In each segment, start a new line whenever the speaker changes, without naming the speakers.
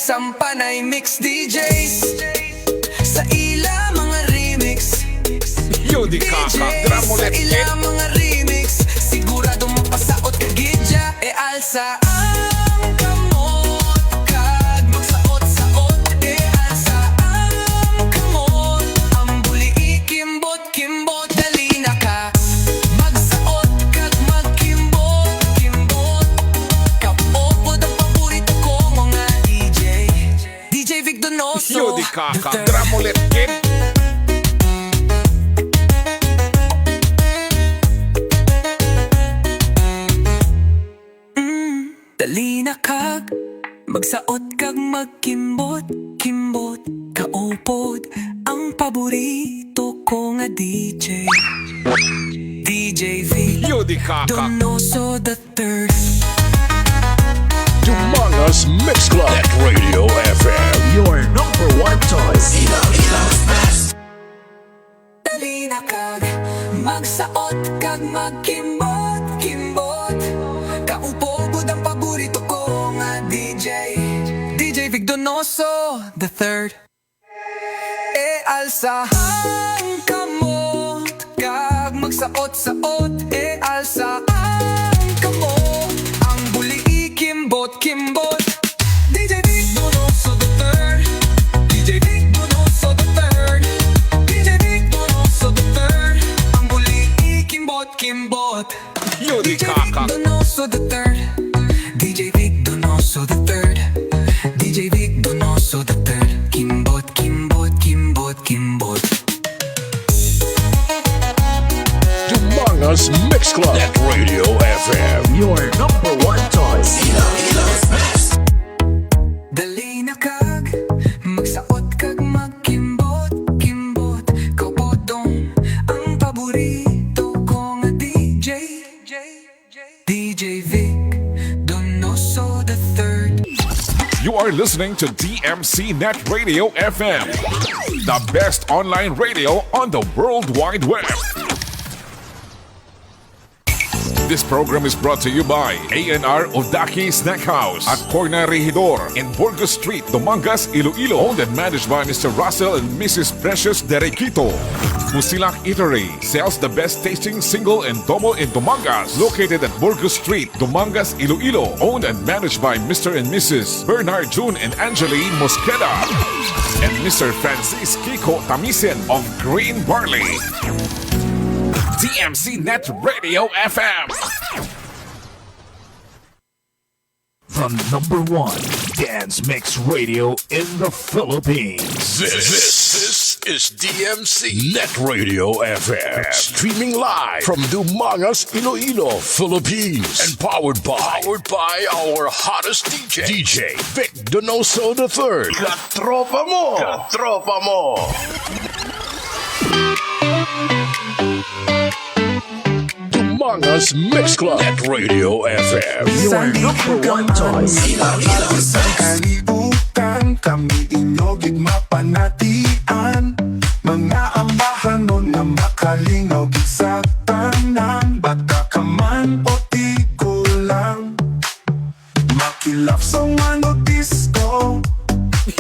Sampanay mix DJs sa ila mga remix.
Yo di
DJs sa ila mga remix. Sigurado mapasaot ka gidya. E alsa ang kamot kag magsaot-saot. E alsa ang kamot. Ang buli ikimbot-kimbot. Dali na ka magsaot kag magkimbot-kimbot. Kaopod ang paborito ko mga DJ. DJ Vic Donoso.
Yo di drum ulit kid.
Dali na kag magsaot kag magkimbot-kimbot. Kaupod ang paborito ko nga DJ. DJ V
Yo di
Donoso the third.
Humongous Mix Club at Radio FM, your number one choice.
Dali na kag magsaot kag magkimbot-kimbot. Kaupod ang paborito ko nga DJ. DJ Vic Donoso the third. E alsa ang kamot kag magsaot-saot. E alsa ang kamot. Ang buli ikimbot-kimbot. DJ Vic Donoso the third. DJ Vic Donoso the third. DJ Vic Donoso the third. Ang buli ikimbot-kimbot.
Yo di
DJ Vic Donoso the third. DJ Vic Donoso the third. DJ Vic Donoso the third. Kimbot, kimbot, kimbot, kimbot.
Humongous Mix Club at Radio FM, your number one choice.
Dali na kag magsaot kag magkimbot-kimbot. Kaupodong ang paborito ko nga DJ. DJ Vic Donoso the third.
You are listening to DMC Net Radio FM, the best online radio on the World Wide Web. This program is brought to you by A&R Odaki Snack House at Corner Regidor in Burgos Street, Dumangas, Iloilo. Owned and managed by Mr. Russell and Mrs. Precious Derequito. Musilak Eatery sells the best tasting single and double in Dumangas. Located at Burgos Street, Dumangas, Iloilo. Owned and managed by Mr. and Mrs. Bernard June and Angeline Mosqueda. And Mr. Francis Kiko Tamisen of Green Barley. DMC Net Radio FM.
The number one dance mix radio in the Philippines. This is DMC Net Radio FM. Streaming live from Dumangas, Iloilo, Philippines. And powered by our hottest DJ, DJ Vic Donoso the third. Katropa mo! Katropa mo! Humongous Mix Club at Radio FM, your number one choice.
Sa kalibutan, kami inyogig mapanatian. Mga ambahan nun na makalingaw gid sa tanan. Bata ka man o di ko lang, makilap sa mga disco.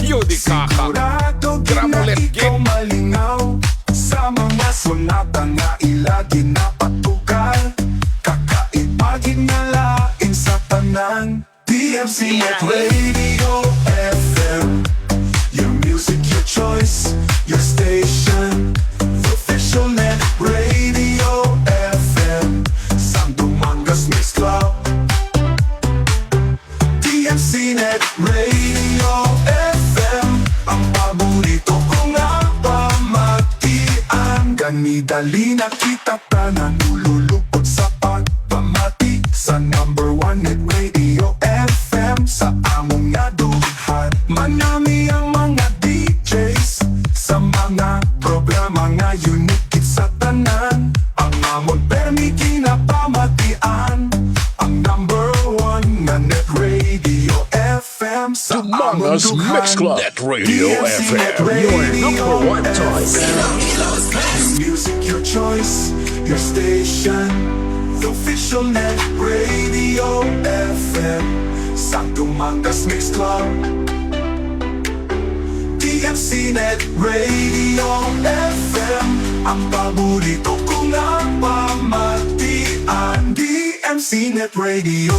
Yo di
Sigurado
drum
na
ulit
ikaw
kid.
malingaw sa mga sonata nga ilagi na patugal. Kakaibagin na lain sa tanan. DMC Net Radio FM, your music, your choice, your station. The official Net Radio FM, San Dumangas Mix Club. DMC Net Radio FM, ang paborito ko nga pamatian. Ganidali na kita tanan, nululukod sa pagpamati sa number one Net Radio FM. Sa among nga duhan, manami ang mga DJs sa mga programa nga unique sa tanan. Ang amon permi kinapamatian, ang number one nga Net Radio FM. Sa amon
Humongous
duhan,
Mix Club at Radio
DMC Net
FM, your number one
Radio
choice.
Your music, your choice, your station. The official Net Radio FM, San Dumangas Mix Club. DMC Net Radio FM. Ang paborito ko nga pamatian. DMC Net Radio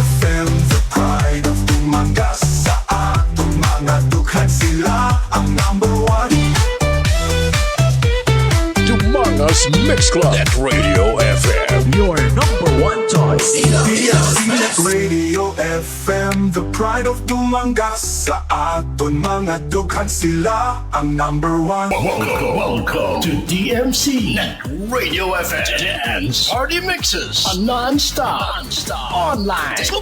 FM, the pride of Tumangas. Sa atong mga dughan sila ang number one.
Dumangas Mix Club Net Radio FM, your number one choice.
DMC Net Radio FM, the pride of Tumangas. Sa aton mga dughan sila ang number one.
Welcome to DMC Net Radio FM Dance Party Mixes, a non-stop online disco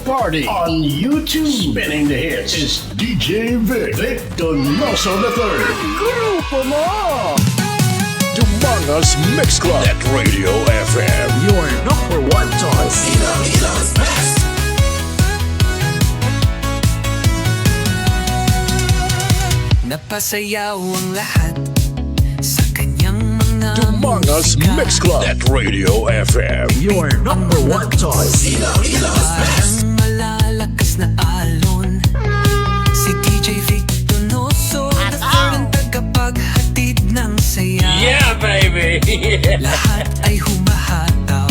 party on YouTube. Spinning the hits is DJ Vic Donoso the Third. Grupo mo! Dumangas Mix Club Net Radio FM, your number one choice.
Napasayaw ang lahat sa kanyang mga
Dumangas
musika.
Mix Club Net Radio FM, your number one choice.
Parang malalakas na alon, si DJ Vic Donoso the third ang tagapaghatid ng saya.
Yeah, baby!
Lahat ay humahataw,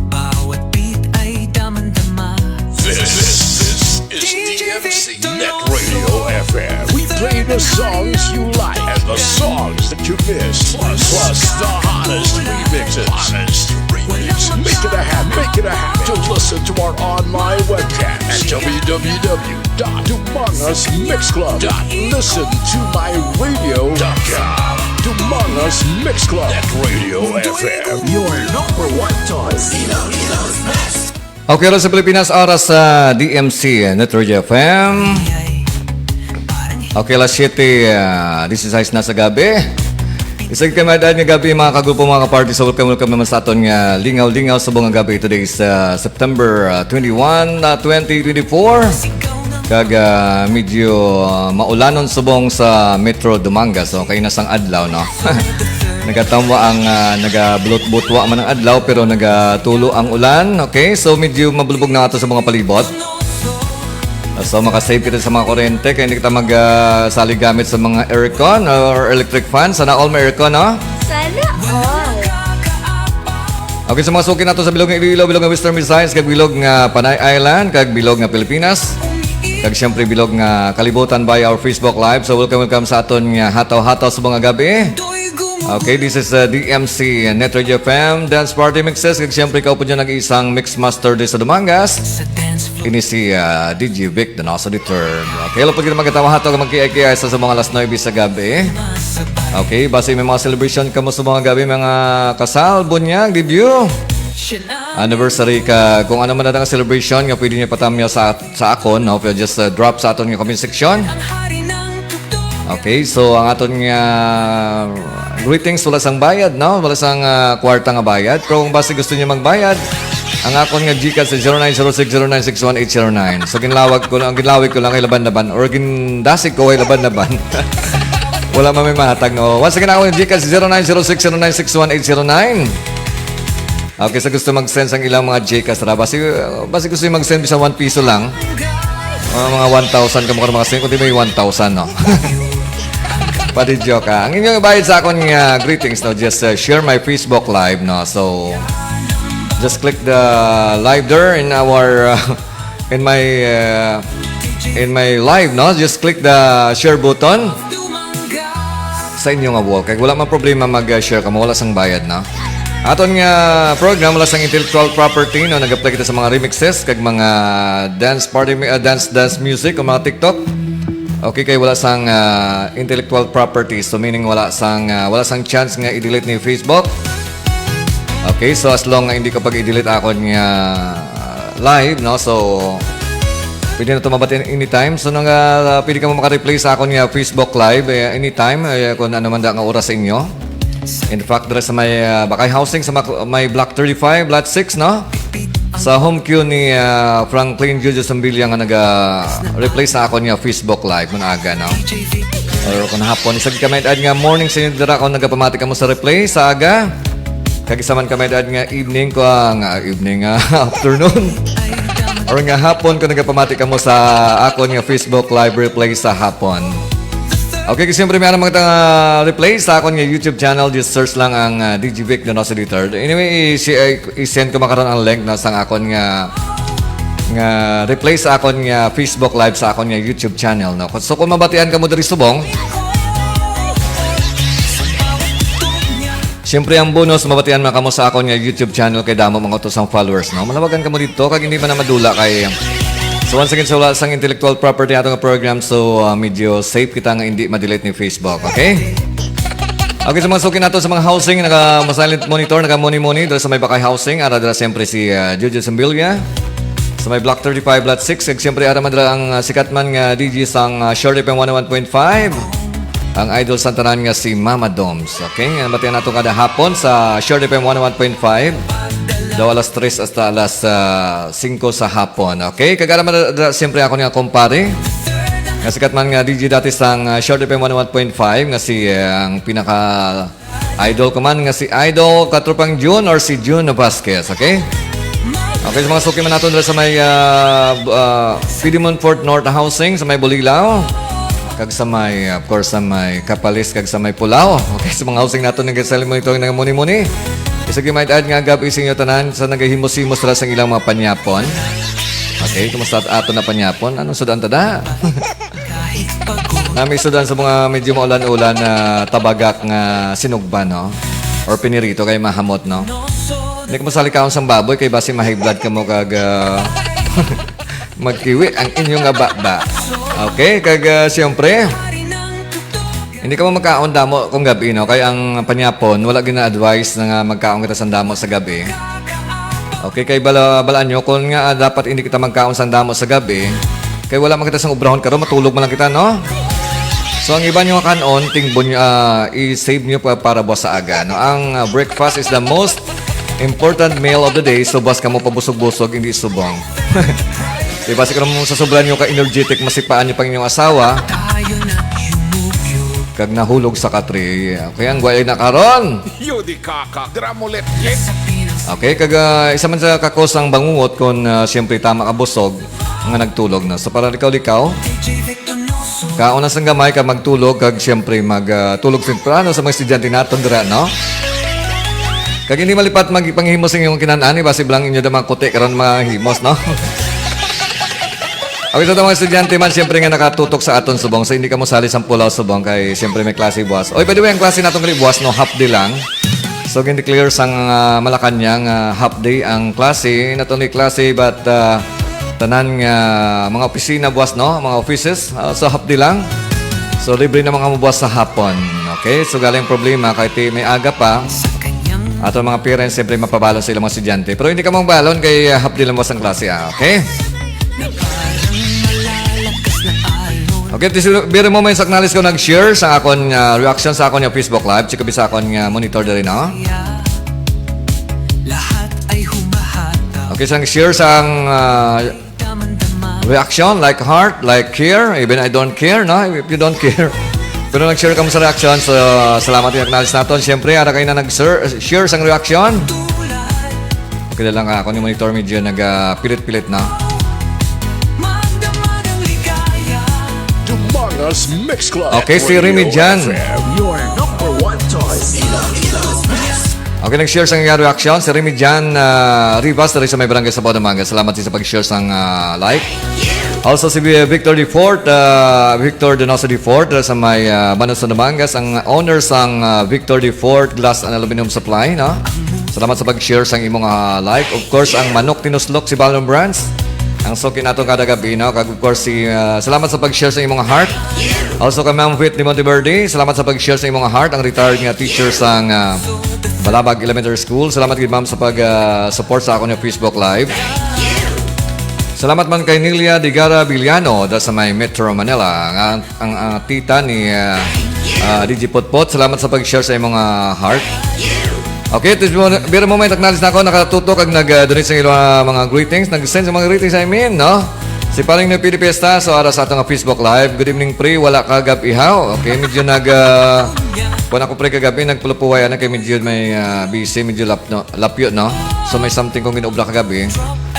bawat beat ay damang-dama.
This is DMC Net Radio FM. We play the songs you like and the songs that you miss. Plus the hottest remixes. Make it a habit to listen to our online webcast at www.dumangasmixclub.listentomyradio.com. Dumangas Mix Club Net Radio FM, your number one choice.
Okay, sa Pilipinas, oras sa DMC Net Radio FM. Okay, alas 7, 16 na sa gabi. Isang kamadaan nga gabi, mga kagrupo, mga kaparty. So welcome naman sa aton nga lingaw-lingaw sa buong gabi. Today is September 21, 2024. Kag medyo maulanon subong sa Metro Dumangas. So kay nasang adlaw, no? Nagatawa ang naga-bulot-butwa man ang adlaw pero nagatulo ang ulan. Okay, so medyo mabulbog na ito sa mga palibot. So makasave kita sa mga kuryente kaya hindi kita magsali gamit sa mga aircon or electric fan. Sana all may aircon, no?
Sana all.
Okay, sa mga suki nato sa bilog ng Iloilo, bilog ng Western Visayas, kag bilog nga Panay Island, kag bilog nga Pilipinas, kag siyempre bilog nga kalibutan by our Facebook Live. So welcome sa aton nga hataw-hataw sa mga gabi. Okay, this is DMC Net Radio FM Dance Party Mixes. Kag siyempre kaupo dyan nag-iisang mix master din sa Dumangas. Ini si DJ Vic Donoso the Third. Okay, hello po kita magkatawa-hataw magkiyay-kiyay sa mga alas 9 sa gabi. Okay, base may mga celebration ka mo sa mga gabi, mga kasal, bunyag, debut, anniversary ka, kung ano man na ang celebration nga pwede niya patamya sa akon, no? Pero just drop sa aton nga comment section. Okay, so ang aton nga greetings, wala sang bayad, no? Wala sang kwarta nga bayad. Pero kung base gusto niya magbayad, ang akon nga Gcash sa 0906096189. So ginlawag ko lang kay laban-laban or gindasig ko kay laban-laban. Wala man may mahatag, no? Once again, ako yung Gcash 0906096189. Okay, sa gusto mag-send sang ilang mga Gcash na basi gusto yung mag-send bisa 1 piso lang. Mga 1,000 ka mga send, kundi may 1,000, no? Pati joke, ha? Ang inyong ibayad sa akong greetings, no? Just share my Facebook Live, no? So, just click the live there in our, in my live, no? Just click the share button sa inyong wall. Kaya wala man problema mag-share ka mo, wala sang bayad, no? Aton nga program, wala sang intellectual property, no? Nag-apply kita sa mga remixes, kag mga dance party, dance music, o mga TikTok. Okay, kay wala sang intellectual property. So meaning wala sang chance nga i-delete ni Facebook. Okay, so as long nga hindi ko pag i-delete ako nga live, no? So pwede na ito mabati anytime. So nang pwede ka mo maka-replay sa akong nga Facebook Live anytime kung ano man da nga oras sa inyo. In fact, dito sa may Bakay Housing sa may Block 35, Lot 6, no? Sa home queue ni Franklin Julius Sambilia nga naga-replay sa akong nga Facebook Live kung aga, no? Or kung hapon, isag kami ad nga morning sa inyo dira kung nagapamati ka mo sa replay sa aga. Kagisaman kami ad nga evening ko afternoon. Or nga hapon kung nagapamati ka mo sa akong nga Facebook Live replay sa hapon. Okay, kasi siyempre mayroon mga replay sa akong YouTube channel. Just search lang ang DJ Vic Donoso the Third. Anyway, i-send ko makaroon ang link na sa akong nga replay sa akong Facebook Live sa akong YouTube channel. No? So kung mabatian ka mo dari subong, siyempre ang bonus, mabatian man ka mo sa akong YouTube channel kay damo mga utos ang followers. No? Malawagan ka mo dito kag hindi man na madula kay... So once again, sa wala sang intellectual property atong program, so medyo safe kita nga hindi ma-delete ni Facebook, okay? Okay, sa mga sukin nato sa mga housing, naka-silent monitor, naka-moni-moni, dala sa may Bakay Housing, ara dala siyempre si Jojo Sambilia. Sa may Block 35, Lot 6, kag siyempre ara madala ang sikat man nga DJ sang Short FM 101.5, ang idol santanan nga si Mama Doms, okay? Batian nato kada hapon sa Short FM 101.5. Daw alas 3 hasta alas 5 sa hapon. Okay? Kagara siyempre ako nga kumpare. Nga sikat man nga DJ dati sang Short FM 101.5 nga si ang pinaka-idol ko man nga si Idol Katrupang June or si June Vasquez. Okay? Okay, sa mga suki man natin sa may Pidimon Fort North Housing, sa may Bulilaw. Kag sa may, of course, sa may Kapalis, kag sa may Pulao. Okay, sa mga housing natin nag-sell mo ito ng muni-muni. Isag yung might add nga gabi ising yung tanan sa nagahimos-himos tala sa ilang mga panyapon. Okay, kumusta ato na panyapon? Anong sudan tada? Nami sudan sa mga medyo maulan-ulan na tabagak nga sinugba, no? Or pinirito kay mahamot, no? Hindi ka masalikaon sa baboy kay basi ma-high blood ka mo kag magkiwi ang inyong ababa. Okay, kag siyempre, hindi ka mo magkaon damo kung gabi, no? Kaya ang panyapon, wala gina-advise na nga magkaon kita sa damo sa gabi. Okay, kay balaan nyo, kung nga dapat hindi kita magkaon sa damo sa gabi, kay wala man kita sa ubrahon karon matulog man lang kita, no? So, ang iba nyo kanon, tingbon nyo, i-save nyo para buwas sa aga, no? Ang breakfast is the most important meal of the day, so buwas ka mo pabusog-busog, hindi subong. Diba, siguro mo sa sobrang nyo ka-energetic, masipaan nyo pang inyong asawa, kag nahulog sa katri. Okay, ang guway na karon.
Yudi kaka, gramulet,
Okay, kag isa man sa kakos ang bangungot kung siyempre tama ka busog nga nagtulog na. So para likaw-likaw, kauna sang gamay ka magtulog kag siyempre magtulog temprano sa mga estudyante naton dira, no? Kag hindi malipat magpanghimos ang iyong kinanani basi blang inyo damang kote karon mahimos, no? Okay, so mga estudyante man, siyempre nga nakatutok sa aton subong. So, hindi ka mo sali sa Pulaw subong kay siyempre may klase buwas. Oy, by the way, ang klase natong buwas, no, half day lang. So, hindi-clear sang Malacanang, half day ang klase. Natong klase, but tanan nga mga opisina buwas, no, mga offices. So, half day lang. So, libre na mga buwas sa hapon. Okay, so galing problema, kahit may aga pa, ato mga parents, siyempre mapabalon sa ilang mga estudyante. Pero hindi ka mong balon kay half day lang buwas ang klase, okay? Okay, biro mo may saknalis ko nag-share sa akong reaction sa akong Facebook Live. Chika bisa akong monitor na rin, no? Okay, so share sa reaction, like heart, like care. Even I don't care, no? If you don't care. Pero nag-share ka mo sa reaction, so salamat yung acknowledge natin. Siyempre, ara kayo na nag-share sa reaction. Okay na lang ako yung monitor medyo nag-pilit-pilit, no?
Mix Club.
Okay, si Remy dyan.
Your number one choice.
Okay, nag-share sa nga reaction. Si Remy dyan, Rivas, dari sa may barangay sa Baudamanga. Salamat din sa pag-share sa like. Also, si Victor D4, Victor Donoso D4, sa may Banos sa Damangas, ang owner sang Victor D4 Glass and Aluminum Supply, no? Salamat sa pag-share sa imong like. Of course, ang Manok Tinuslok, si Balon Brands. Ang suki nato kada gabi, no? Kag of course salamat sa pag-share sa imong heart. Also kay Ma'am Wit ni Monteverde, salamat sa pag-share sa imong heart. Ang retired nga teacher sa Balabag Elementary School. Salamat gid ma'am sa pag-support sa akong Facebook Live. Salamat man kay Nilia Digara Villano da sa may Metro Manila. Ang tita ni DJ Potpot. Salamat sa pag-share sa imong heart. Okay, biro mo may acknowledge na ako, nakatutok kag nag-donate sa ilang mga greetings, nag-send sa mga greetings, no? Si Paring na Pilipiesta, so ara sa atong Facebook Live. Good evening, pre, wala kagab ihaw. Okay, medyo kung ako pre kagabi, nagpulupuway na kay medyo may busy, medyo lapyo, no? So may something kong ginubla kagabi.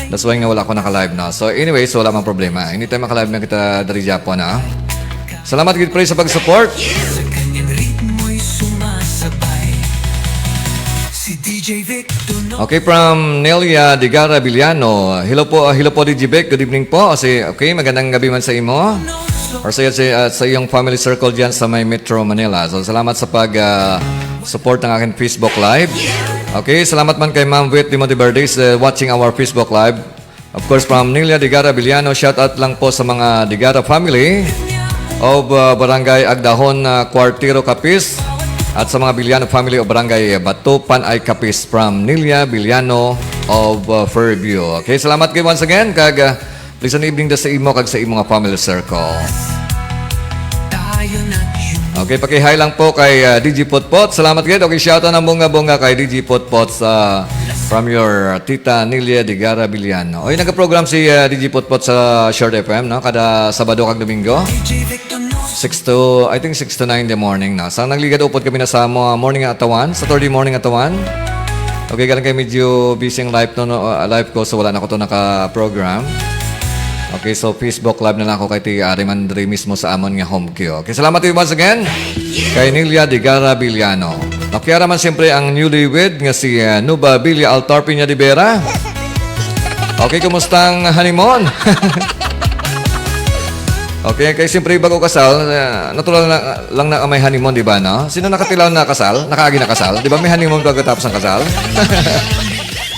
That's why nga wala ko naka-live, no? So anyway, so wala mang problema. Anytime maka-live na kita dari Japon, no? Salamat gid pre sa pag-support.
Sa kanyang ritmo'y sumasabay si DJ Vic Donoso.
Okay, from Nelia Digara Villano. Hello po DJ Vic. Good evening po. Okay, magandang gabi man sa imo. Or sa iyong family circle dyan sa may Metro Manila. So, salamat sa pag-support ng aking Facebook Live. Okay, salamat man kay Ma'am Wit Timothy Verdes watching our Facebook Live. Of course, from Nelia Digara Villano, shout out lang po sa mga Digara family of Barangay Agdahon, Cuartiro, Capiz. At sa mga Villano family of Barangay Bato, Panay, Capiz from Nelia Villano of Fairview. Okay, salamat kayo once again. Please an evening da sa imo kag sa imo nga family circle.
Tayo na yun.
Okay, paki-hi lang po kay DJ Potpot. Salamat kayo. Okay, shout out ng bunga-bunga kay DJ Potpot from your Tita Nelia Digara Villano. Okay, nagka-program si DJ Potpot sa Short FM, no? Kada Sabado kag Domingo.
DJ Vic
I
Donoso.
think 6 to 9 in the morning na. Sa nagligad upot kami na sa morning atawan, Saturday morning atawan. Okay, galing kayo medyo busy ang live ko, so wala na ako to naka-program. Okay, so Facebook Live na lang ako kay Ari Mandre mismo sa amon nga home queue. Okay, salamat kayo once again kay Nelia Digara Villano. Nakiara man siyempre ang newlywed nga si Nuba Villa Altarpiña de Vera. Okay, kumusta ang honeymoon? Okay, kaya siyempre bago kasal, natural lang na may honeymoon, di ba, no? Sino nakatilaw na kasal? Nakaagi na kasal? Di ba may honeymoon bago tapos ang kasal?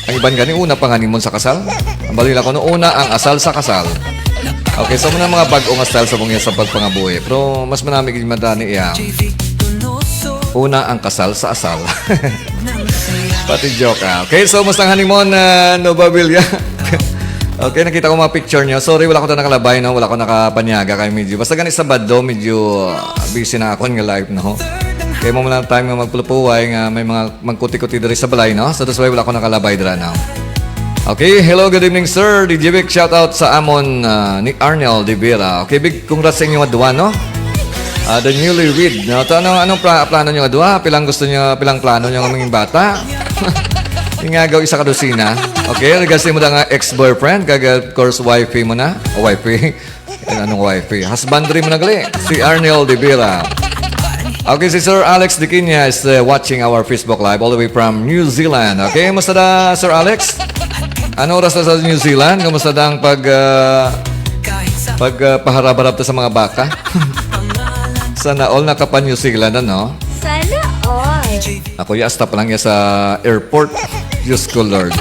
Ang iban gani, una pang honeymoon sa kasal. Ang balila ko, una ang asal sa kasal. Okay, so muna mga bagong style sa mungya sa pagpangabuhi. Pero mas manami gid madani iya.
DJ Vic Donoso.
Una ang kasal sa asal. Pati joke ah. Okay, so mustang honeymoon Nova Villa. Okay, nakita ko mga picture niyo. Sorry, wala ko na nakalabay, no? Wala ko nakapanyaga kay medyo. Basta ganit sa Baddo, medyo busy na ako ng live, no? Kaya mo lang time nga magpulupuway nga may mga magkuti-kuti diri sa balay, no? So that's why wala ko nakalabay dira now. Okay, hello, good evening sir. DJ Vic, shout out sa amon ni Arnel de Vera. Okay, big congrats sa inyo adwa, no? The newly read, no? So, anong plano nyo adwa? Pilang gusto nyo, pilang plano nyo ng mga bata? Ingagaw isa ka dosina. Okay, regards mo na nga ex-boyfriend, kag of course wifey mo na. O wifey. Anong wifey? Husbandry mo na gali. Si Arnel de Vera. Okay, si Sir Alex De Quiña is watching our Facebook Live all the way from New Zealand. Okay, musta da, Sir Alex? Ano oras na sa New Zealand? Kumusta da ang pagpaharap-harap sa mga baka? Sana all nakapa New Zealand, ano?
Sana all.
Ako yasta pa lang ya sa airport. Diyos ko, Lord.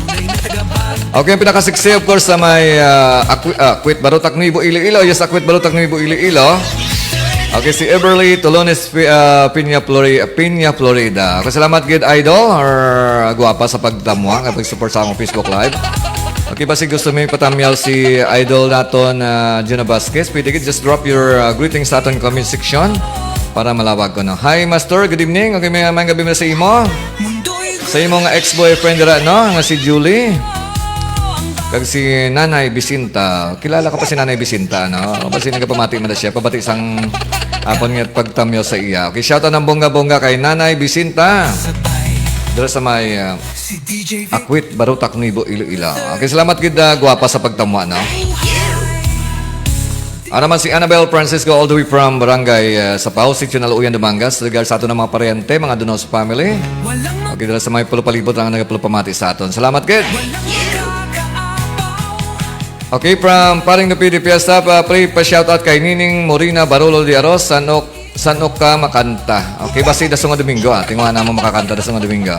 Okay, ang pinakasiksi, of course, sa may Akwit Barutak Nuevo Iloilo. Yes, Akwit Barutak Nuevo Iloilo. Okay, si Everly Tolones Piña Florida. Okay, salamat gid idol or guwapa sa pagtamwa kapag support sa akong Facebook Live. Okay, basi gusto may patamyal si idol naton Gina Vasquez. Pwede gid just drop your greetings sa aton comment section para malawag ko no. Hi Master, good evening. Okay, may gabi na sa imo. Sa imo nga ex-boyfriend dira no, nga si Julie. Kag si Nanay Bisinta. Kilala ko pa si Nanay Bisinta, no? Kasi nagpamati man na siya. Pabati sang apon nga pagtamyo sa iya. Okay, shoutout ng bongga-bongga kay Nanay Bisinta. Dira sa may Akwit, Barutak, Nuevo, Iloilo. Okay, salamat gid guwapa sa pagtamwa, no? Ano naman si Annabelle Francisco all the way from Barangay Sapao, Sitio Naluuyan, Dumangas. Regards sa aton ng mga paryente, mga Donoso family. Okay, dira sa may pulupalibot lang nagpulupamati sa aton. Salamat gid. Okay, from Paring Nupidi Fiesta, pa-shoutout kay Nining Morina Barolo de Aros, Sanok ka makanta. Okay, basi dasong Domingo, tingnan na mo makakanta dasong Domingo.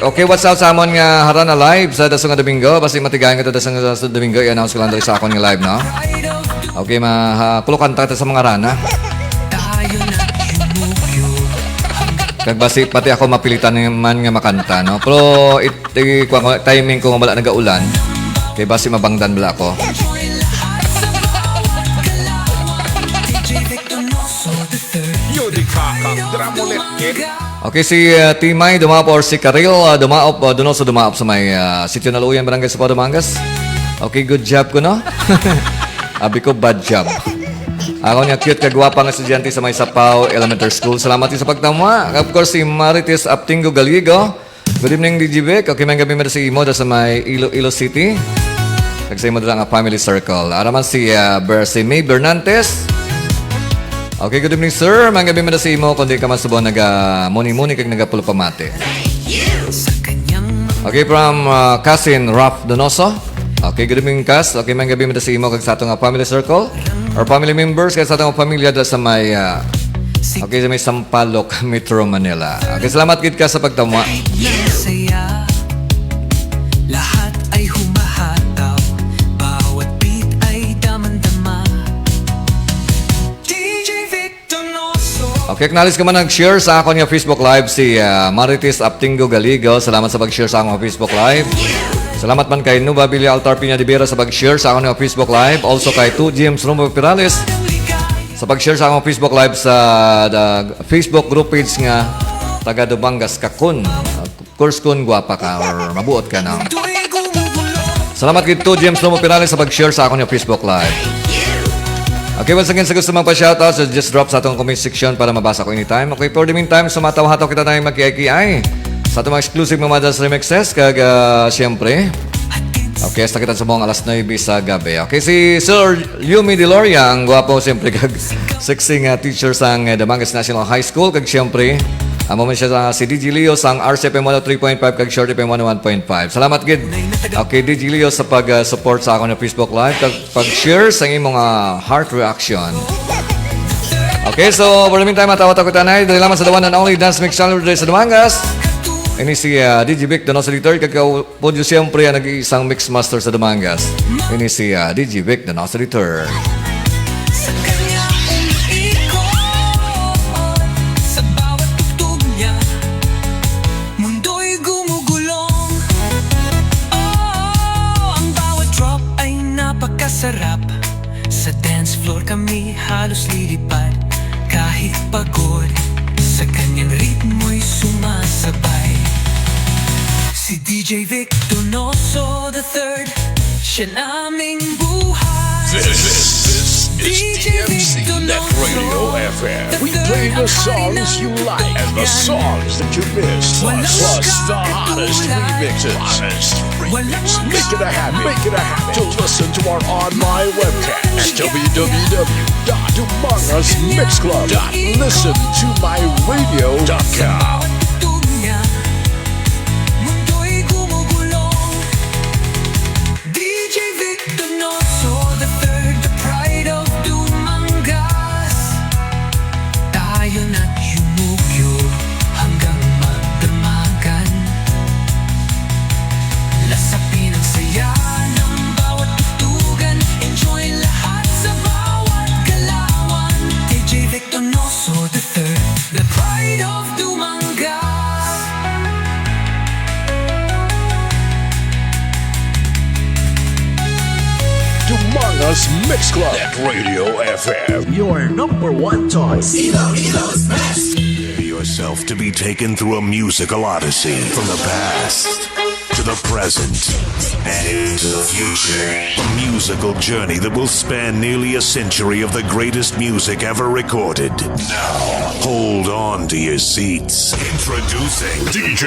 Okay, what's up sa amon nga harana live sa dasong Domingo, basi matigayan ko to dasong Domingo, i-announce ko lang dali sa akon nga live, no? Okay, kulukanta ta sa mga rana. Kag basi pati ako mapilitan man nga makanta, no? Pero timing ko nga wala nagaulan. Kaya basi mabangdan bala ako. Okay, si Timay dumaop or si Karil dumaop, Donoso dumaop sa may Sitio Naluuyan, Barangay Sapao, Dumangas. Okay, good job ko, no? Abi ko, bad job. Ako niya cute kagwapa ng estudyante sa may Sapao Elementary School. Salamat sa pagtamwa. Of course, si Marites Aptingo Galigo. Good evening, DJ Vic. Okay, may gabi mo sa imo sa may Iloilo City. Nagsay mo doon ang family circle. Araman si May Bernantes. Okay, good evening, sir. Manggabi mo na si Imo, kundi ka masubo nag-muni-muni kag nagapulo pamate.
Sa kanyang
Okay, from cousin Raf Donoso. Okay, good evening, Cas. Okay, manggabi mo na si Imo kag sa atong family circle or family members kag sa atong pamilya dala sa may okay, sa may Sampaloc, Metro Manila. Okay, salamat gid ka sa pagtama.
saya, lahat ay humahataw, bawat beat ay damang-dama. DJ Vic Donoso.
Okay, acknowledge ka man nag-share sa akong Facebook Live si Marites Aptingo Galigo. Salamat sa pag-share sa akong Facebook Live. Salamat man kay Nuba Billy Altar Piña de Vera sa pag-share sa akong Facebook Live. Also kay 2 GMs Rumbo Pirales sa pag-share sa akong Facebook Live sa Facebook group page nga taga Dubangas Kakun. Of course kun guwapa ka or mabuot ka na.
Tuwing gumugulo,
Salamat kay 2 GMs Rumbo Pirales sa pag-share sa akong Facebook Live. Okay, once again, sa gusto mong pa-shoutout, so just drop sa atong comment section para mabasa ko anytime. Okay, for the meantime, sumataw-hataw kita tayong magkiay-kiay sa atong mga exclusive mga Madas Remixes, kag siyempre, okay, hasta kita sa mga alas 9 sa gabi. Okay, si Sir Yumi Deloria, ang gwapo siyempre kag sexy nga teacher sa Damangas National High School, kag siyempre, amo man siya si DJ Leo sang RCFM 103.5 kag Short FM 101.5. Salamat gid. Okay, DJ Leo sa pag-support sa akong Facebook Live kag pag-share sa imong heart reaction. Okay, so for the meantime, matawa-tawa ko tanay dahil lamang sa the one and only Dance Mix Channel sa Dumangas. Ini si DJ Vic Donoso Editor, kagka-podyo siyempre nag-iisang mix master sa Dumangas. Ini si DJ Vic Donoso Editor.
sa kanya umiikot, sa bawat tugtog niya, mundo'y gumugulong. Oh, ang bawat drop ay napakasarap. Sa dance floor kami halos lilipad, kahit pagod, sa kanyang ritmo'y sumasabay. Si DJ Vic Donoso III, siya naming buhay.
This is DMC Net Radio FM. We play the songs you like and the songs that you missed. Plus the hottest remixes. Make it a habit to listen to our online webcast. www.dumangasmixclub.listentomyradio.com.
Tugtog niya, mundo'y gumugulong. DJ Vic Donoso III, the pride of Dumangas. Tayo na't yumugyog hanggang magdamagan. Lasapin ang saya ng bawat tutugan. Enjoy lahat sa bawat galawan. DJ Vic Donoso III, the pride of Dumangas.
Dumangas Mix Club. Net Radio FM.
Your number one choice.
Prepare yourself to be taken through a musical odyssey from the past to the present and into the future. A musical journey that will span nearly a century of the greatest music ever recorded. Now, hold on to your seats. Introducing
DJ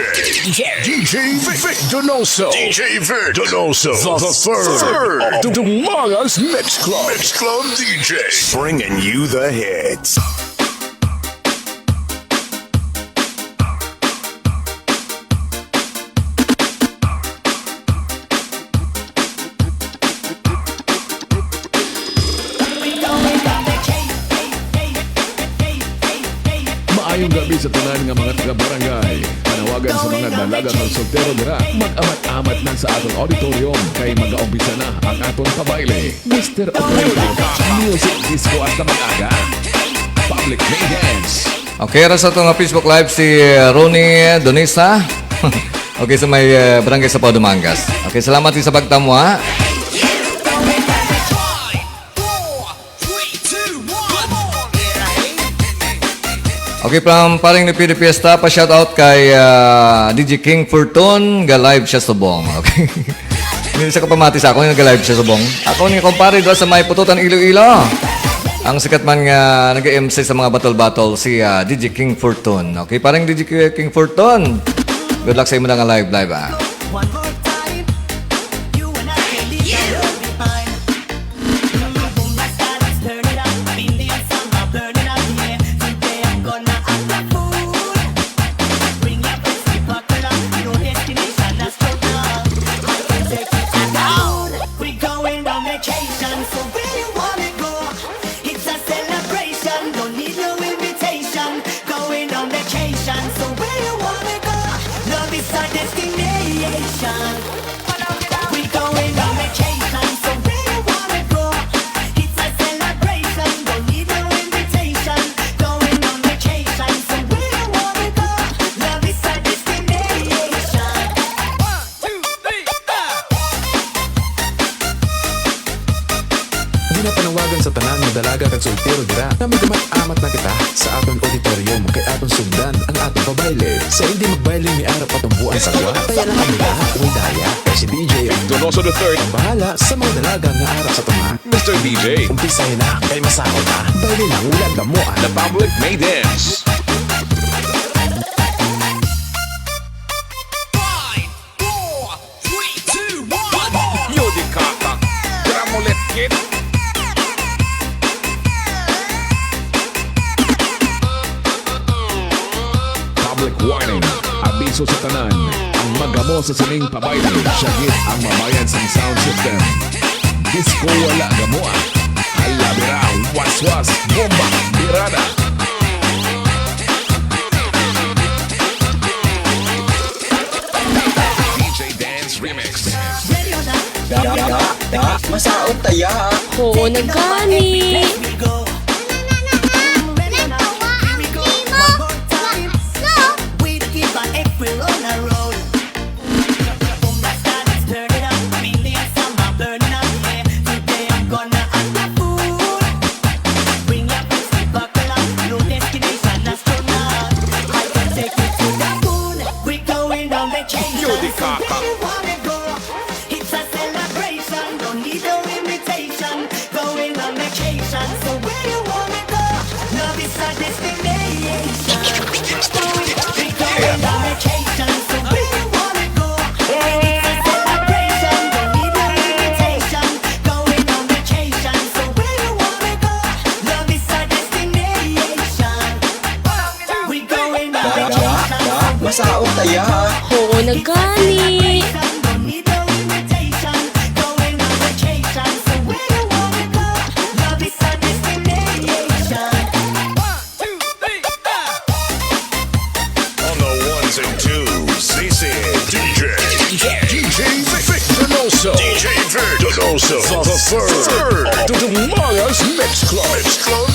Vic Donoso. DJ Vic Donoso. The third of Dumangas Mix Club. Mix Club DJ.
bringing you the hits.
Maayong gabi sa tanan nga mga taga-barangay. Panawagan sa mga dalagang konsultero dira. Mag-amat-amat na sa atong auditorium kay mag-aumpisa na ang atong pabayle. Mr. Operator, music disco at mag-aga. Public maintenance.
Okay, ra sa itong Facebook Live si Ronnie Donisa. Okay, sa may barangay sa Dumangas. Okay, salamat din sa pagtamwa. Okay, from paring ni Pidi Fiesta, pa-shoutout kay DJ King Fortune, ga-live siya subong. Okay. Hindi siya kapamati sa ako, yung ga-live siya subong. Ako ni kumpare doon sa may pututan Iloilo. Ang sikat man nga nag-MC sa mga battle-battle, si DJ King Fortune. Okay, parang DJ King Fortune. Good luck sa imo na nga live ah.
One more time, you and I can leave that will be fine. Boom, boom, boom, like that, let's turn it up. I'm Indian song, I'll burn it up. destination. We going on vacation, so where you wanna go? It's a celebration, don't need no invitation. Going on vacation, so where you wanna go? Love is a destination. 1, 2, 3, 4.
Ginapanawagan sa tanan nga dalaga kag soltero dira na magamat-amat na kita sa aton auditorium kay aton sugdan ang aton pabayle. Sa hindi magbayle ni arap patumbuan sa kwa. Kaya lang kami lahat way daya. Kay si DJ
Donoso the third,
ang bahala sa mga dalaga nga arap sa tunga.
Mr. DJ,
Umpisahin na kay masahol na. Bayle lang ulan damuan.
the public may dance.
4, 3, 2, 1.
Yo di kaka, gramulet kid. Public warning, abiso sa tanan. Ang magamo sa sining pabayle, syagit ang mabayan sa sound system. Disco wala gamoa. Hala bira, waswas, bomba, birada. DJ Dance Remix.
Masaot taya.
Oo, nagkani.
Let me go. Ready or not, here we go. One more time. We keep our April on a roll. Boom, that start, let's turn it up. Feel the summer burning up, yeah. Today I'm gonna act a fool. Bring your friends, we buckle up. No destination, astronaut. I can take you to the moon. We going on vacation.
Yo, di
So
kaka.
where you wanna go? It's a celebration. Don't need no invitation. Going on vacation. So where you wanna go? Love is a destination. We going on vacation. So where you wanna go? It's a celebration. Don't need no invitation. Going on vacation. So where you wanna go? Love is a destination. We going on vacation.
Masaot taya.
Oo, nagkani.
Don't need no invitation. Going on vacation. So where you wanna go? Love is a destination.
1, 2, 3, 4.
On the ones and twos, this is DJ Vic Donoso. DJ Vic Donoso, the third to the Maya's Mix Club.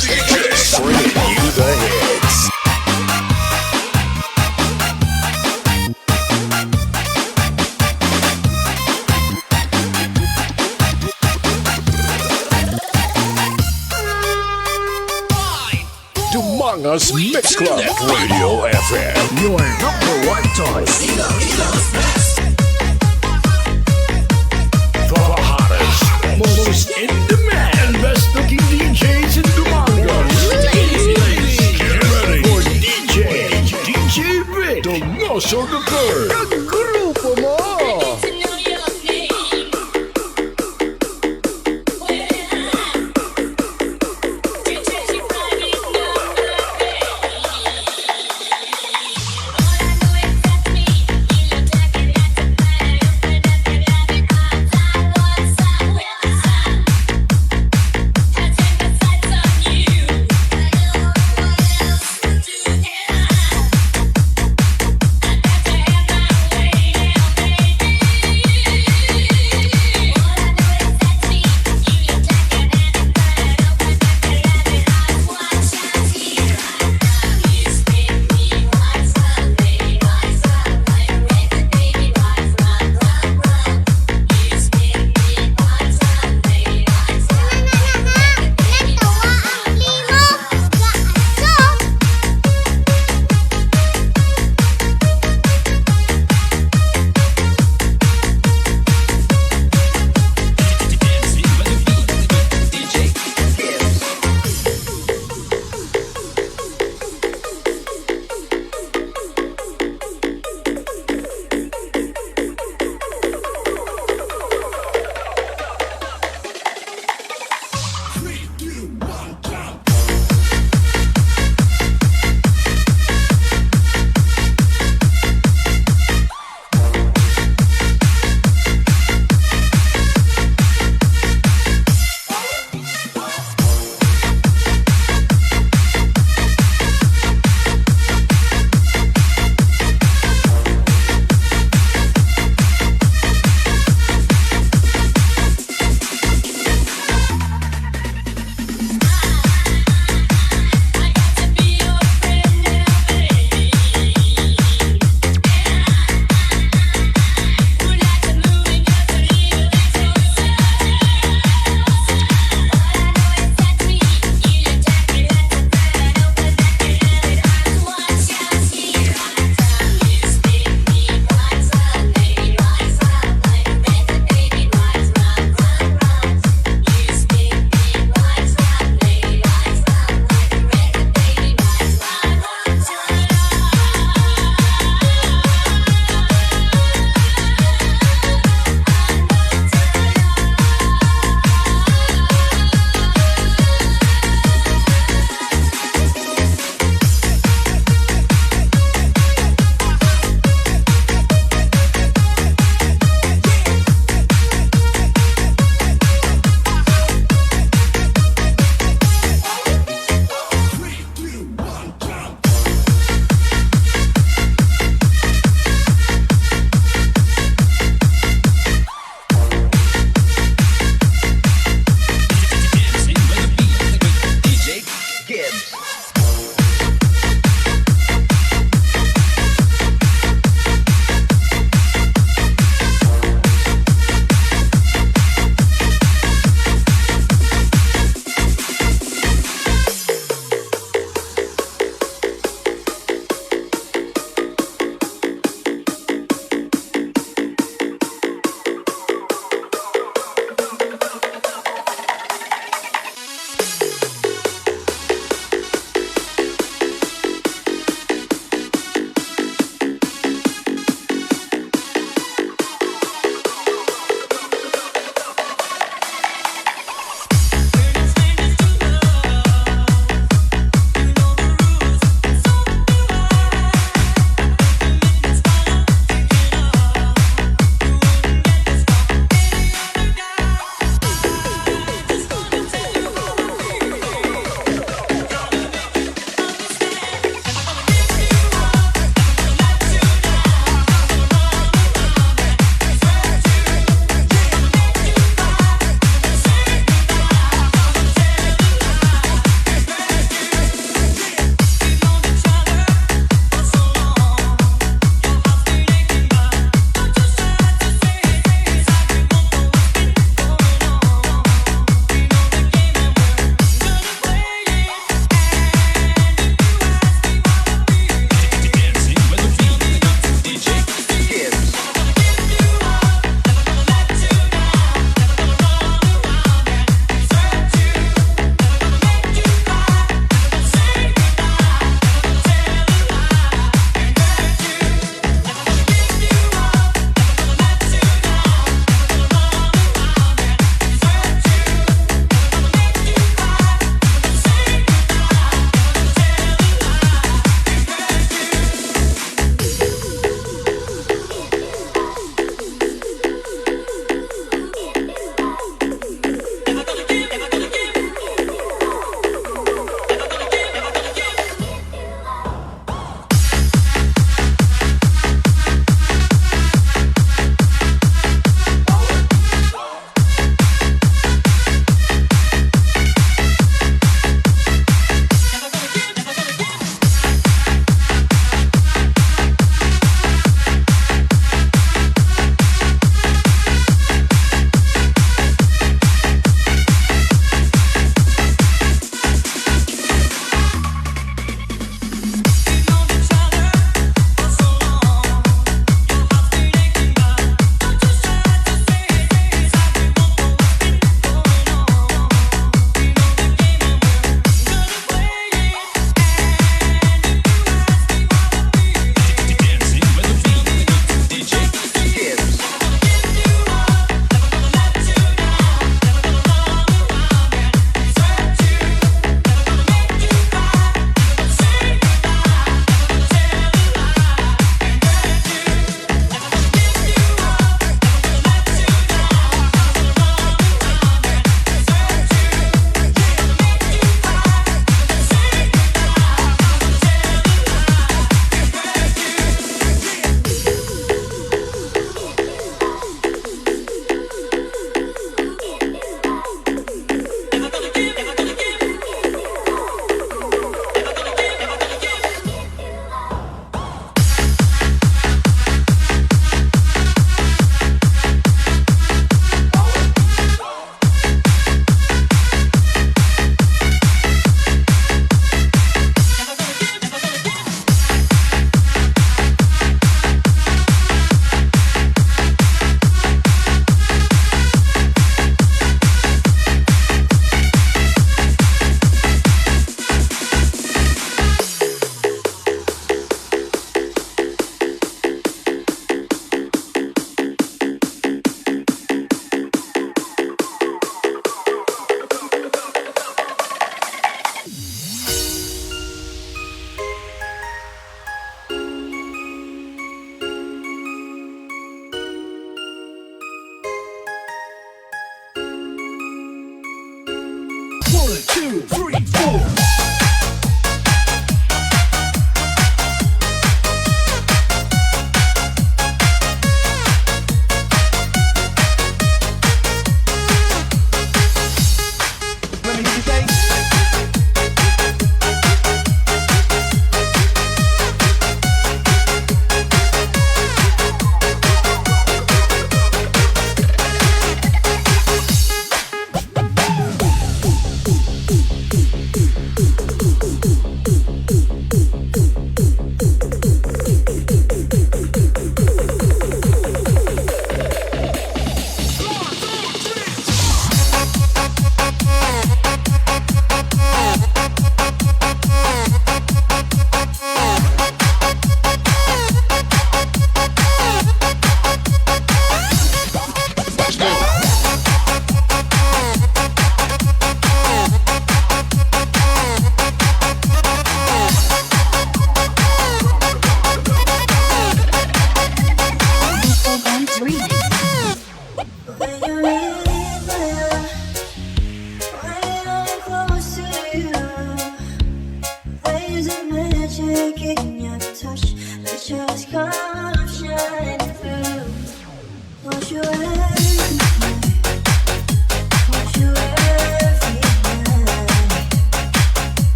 DJ, bringing you the hits. Dumangas Mix Club Net Radio FM.
Your number one choice.
The hottest,
Most in demand. Best looking DJs in Dumangas.
get ready.
For DJ Vic.
Donoso the third.
Grupo mo.
All I know is that's me.
1, 2, 3, 4.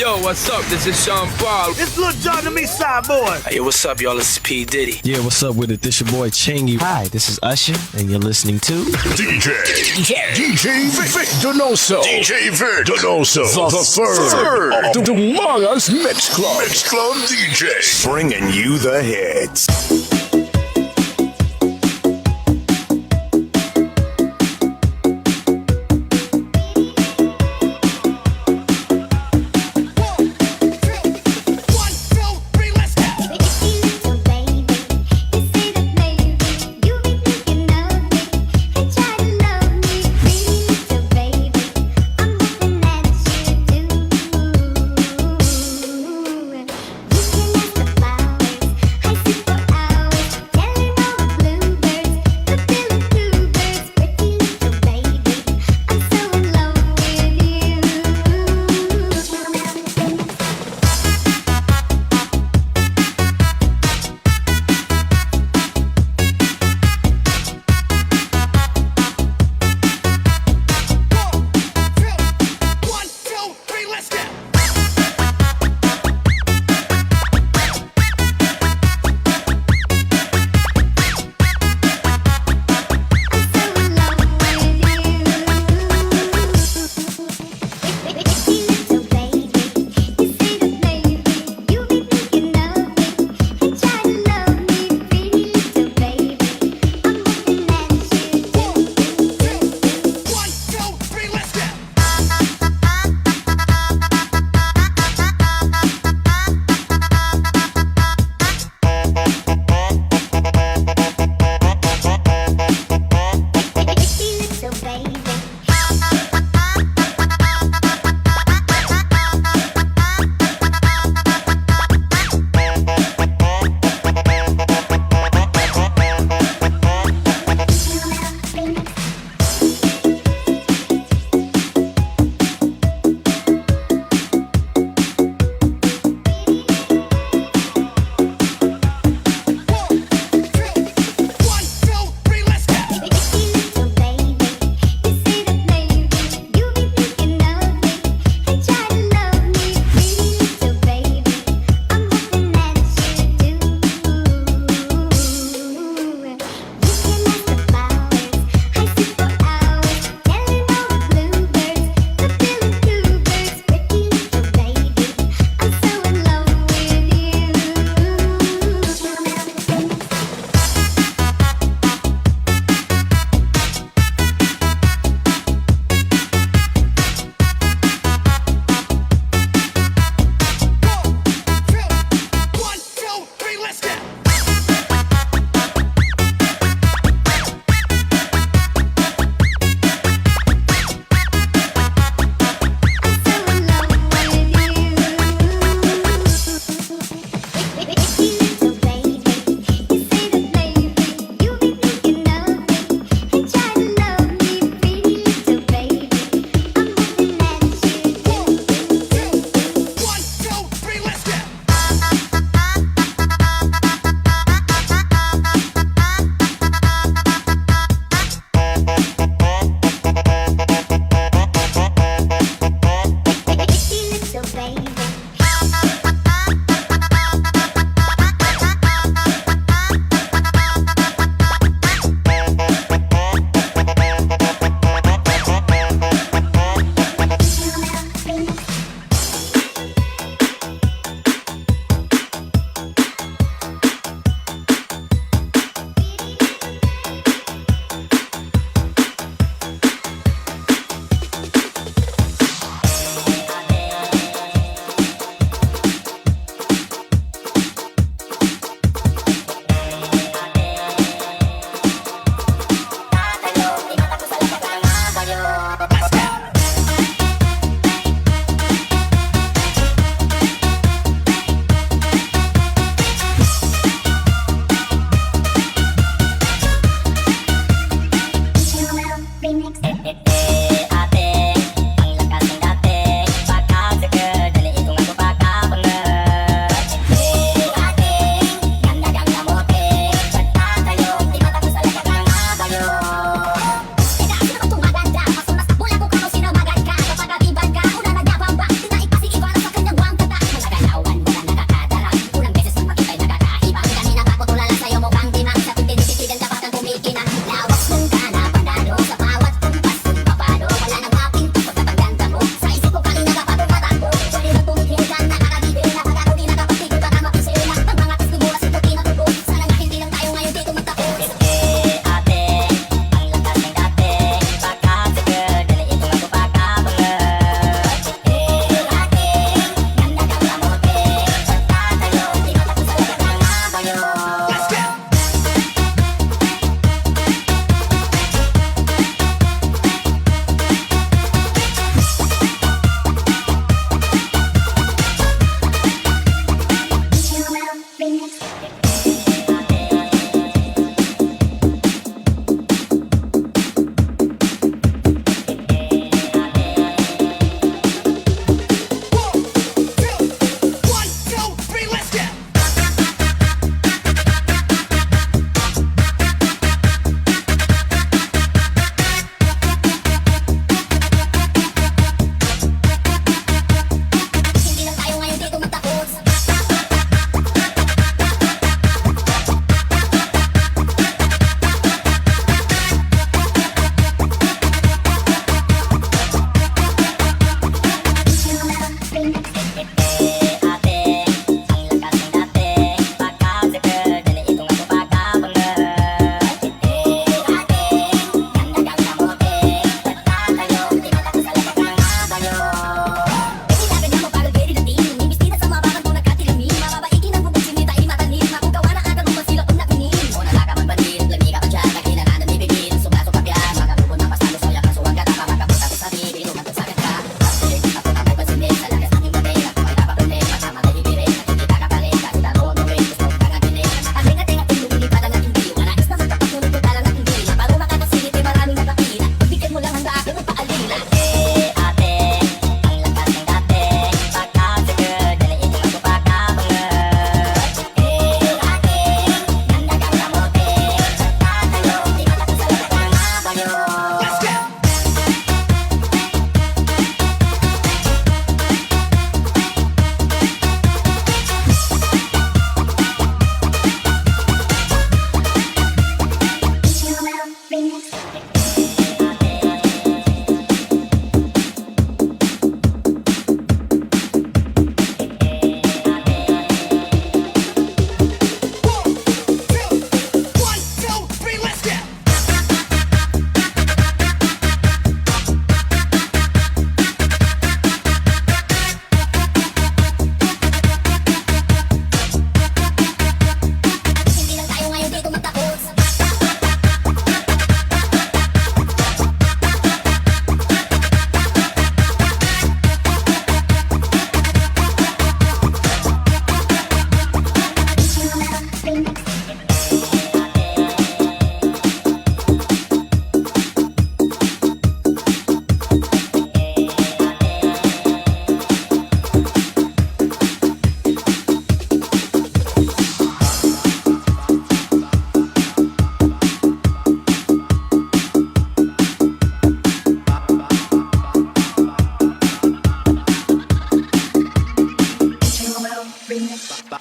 Yo, what's up? This is Sean Paul.
It's Lil Jon to me, side boy.
Hey, what's up, y'all? It's P. Diddy.
Yeah, what's up with it? This your boy Chingy.
Hi, this is Usher, and you're listening to
DJ Vic Donoso. DJ Vic Donoso. The third of the Mangas Mix Club. Mix Club DJ. Bringing you the hits.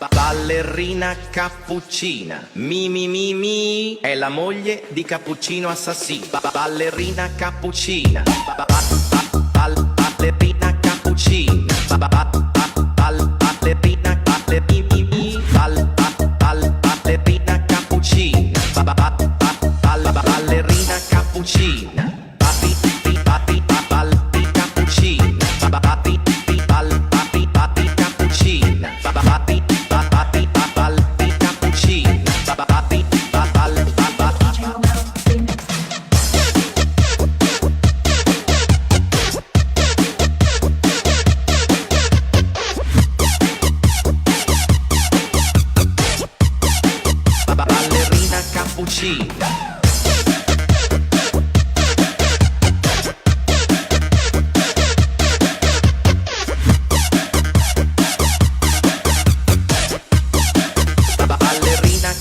Ballerina cappuccina, mi mi mi mi, è la moglie di cappuccino assassino. Ballerina cappuccina, ballerina cappuccina, ballerina ballerina cappuccina, ballerina cappuccina.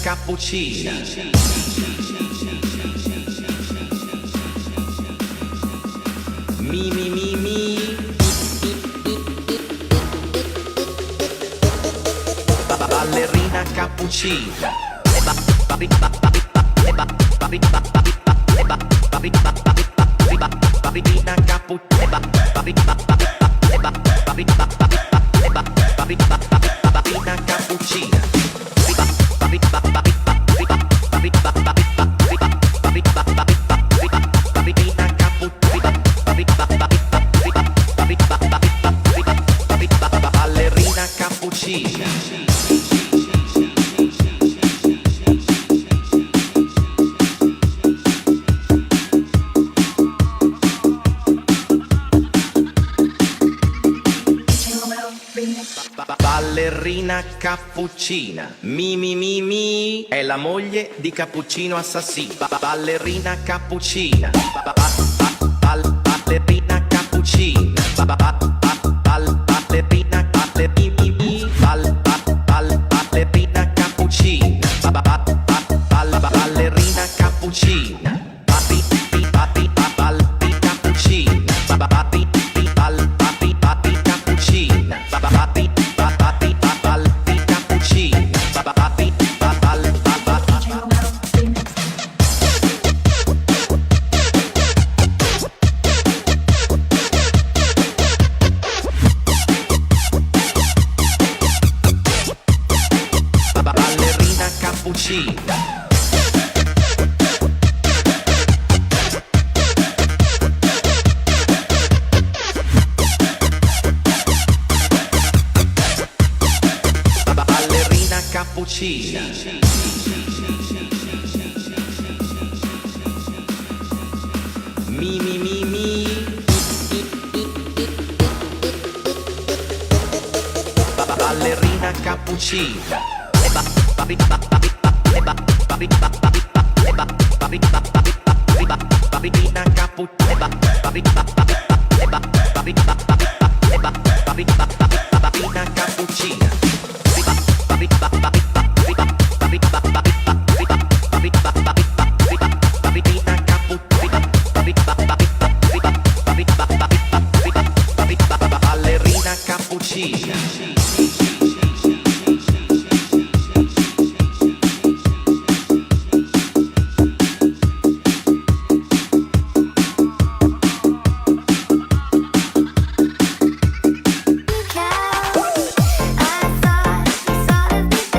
Cappuccina. Mi mi mi mi. Ballerina cappuccina. Ballerina cappuccina. Ballerina cappuccina. Ballerina cappuccina. Ballerina cappuccina, mi mi mi mi, è la moglie di cappuccino assassino. Ballerina cappuccina, ballerina cappuccina, ballerina ballerina cappuccina, ballerina cappuccina. Ballerina cappuccina. Mi mi mi mi. Ballerina cappuccina. Ballerina cappuccina. Ballerina cappuccina. Ballerina cappuccina.
I thought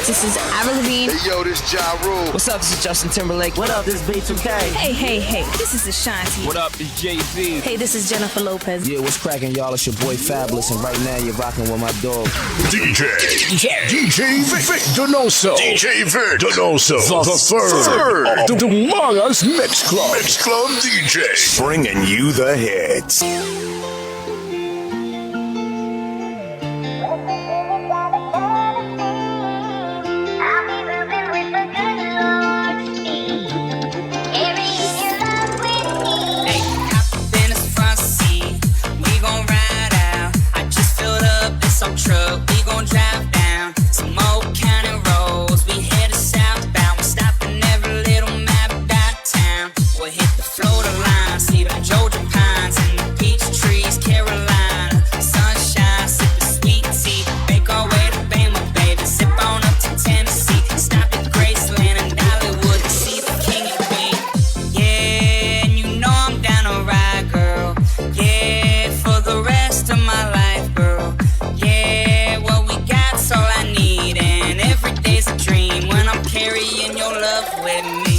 This is Avril Lavigne.
Hey yo, this Ja Rule.
What's up? This is Justin Timberlake. What up? This is V.21.
Hey. This is Ashanti.
What up? It's Jay-Z.
Hey, this is Jennifer Lopez.
Yeah, what's cracking, y'all? It's your boy Fabulous, and right now you're rocking with my dog.
DJ Vic Donoso. DJ Vic Donoso. The third of the Mangas Mix Club. Mix Club DJ. Bringing you the hits.
Truck, we gon' drive down some old county roads. We headed southbound, we're stopping every little map about town. We'll hit the Florida line, see the Georgia pines and the peach trees, Carolina. Sunshine, sip the sweet tea, make our way to Bama, baby. Zip on up to Tennessee, stop at Graceland and Dollywood to see the king and queen. Yeah, and you know I'm down to ride, girl. Yeah, for the rest of my life, girl. Yeah, what we got's all I need, and every day's a dream when I'm carrying your love with me.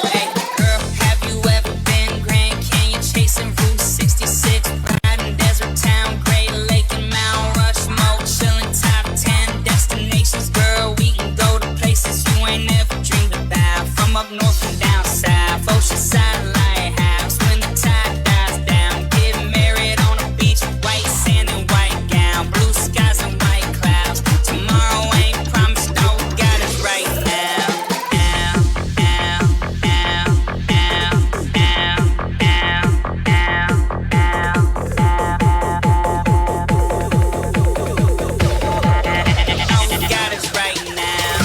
Hey, girl, have you ever been Grand Canyon chasing Route 66, riding Desert Town, Great Lake and Mount Rushmore, chilling top 10 destinations, girl. We can go to places you ain't never dreamed about. From up north and down south, Oceanside Lighthouse. When the tide dies down, get married on a beach, white sand and white gown, blue skies and white clouds. Tomorrow ain't promised, all we got is right now. All we got is right now.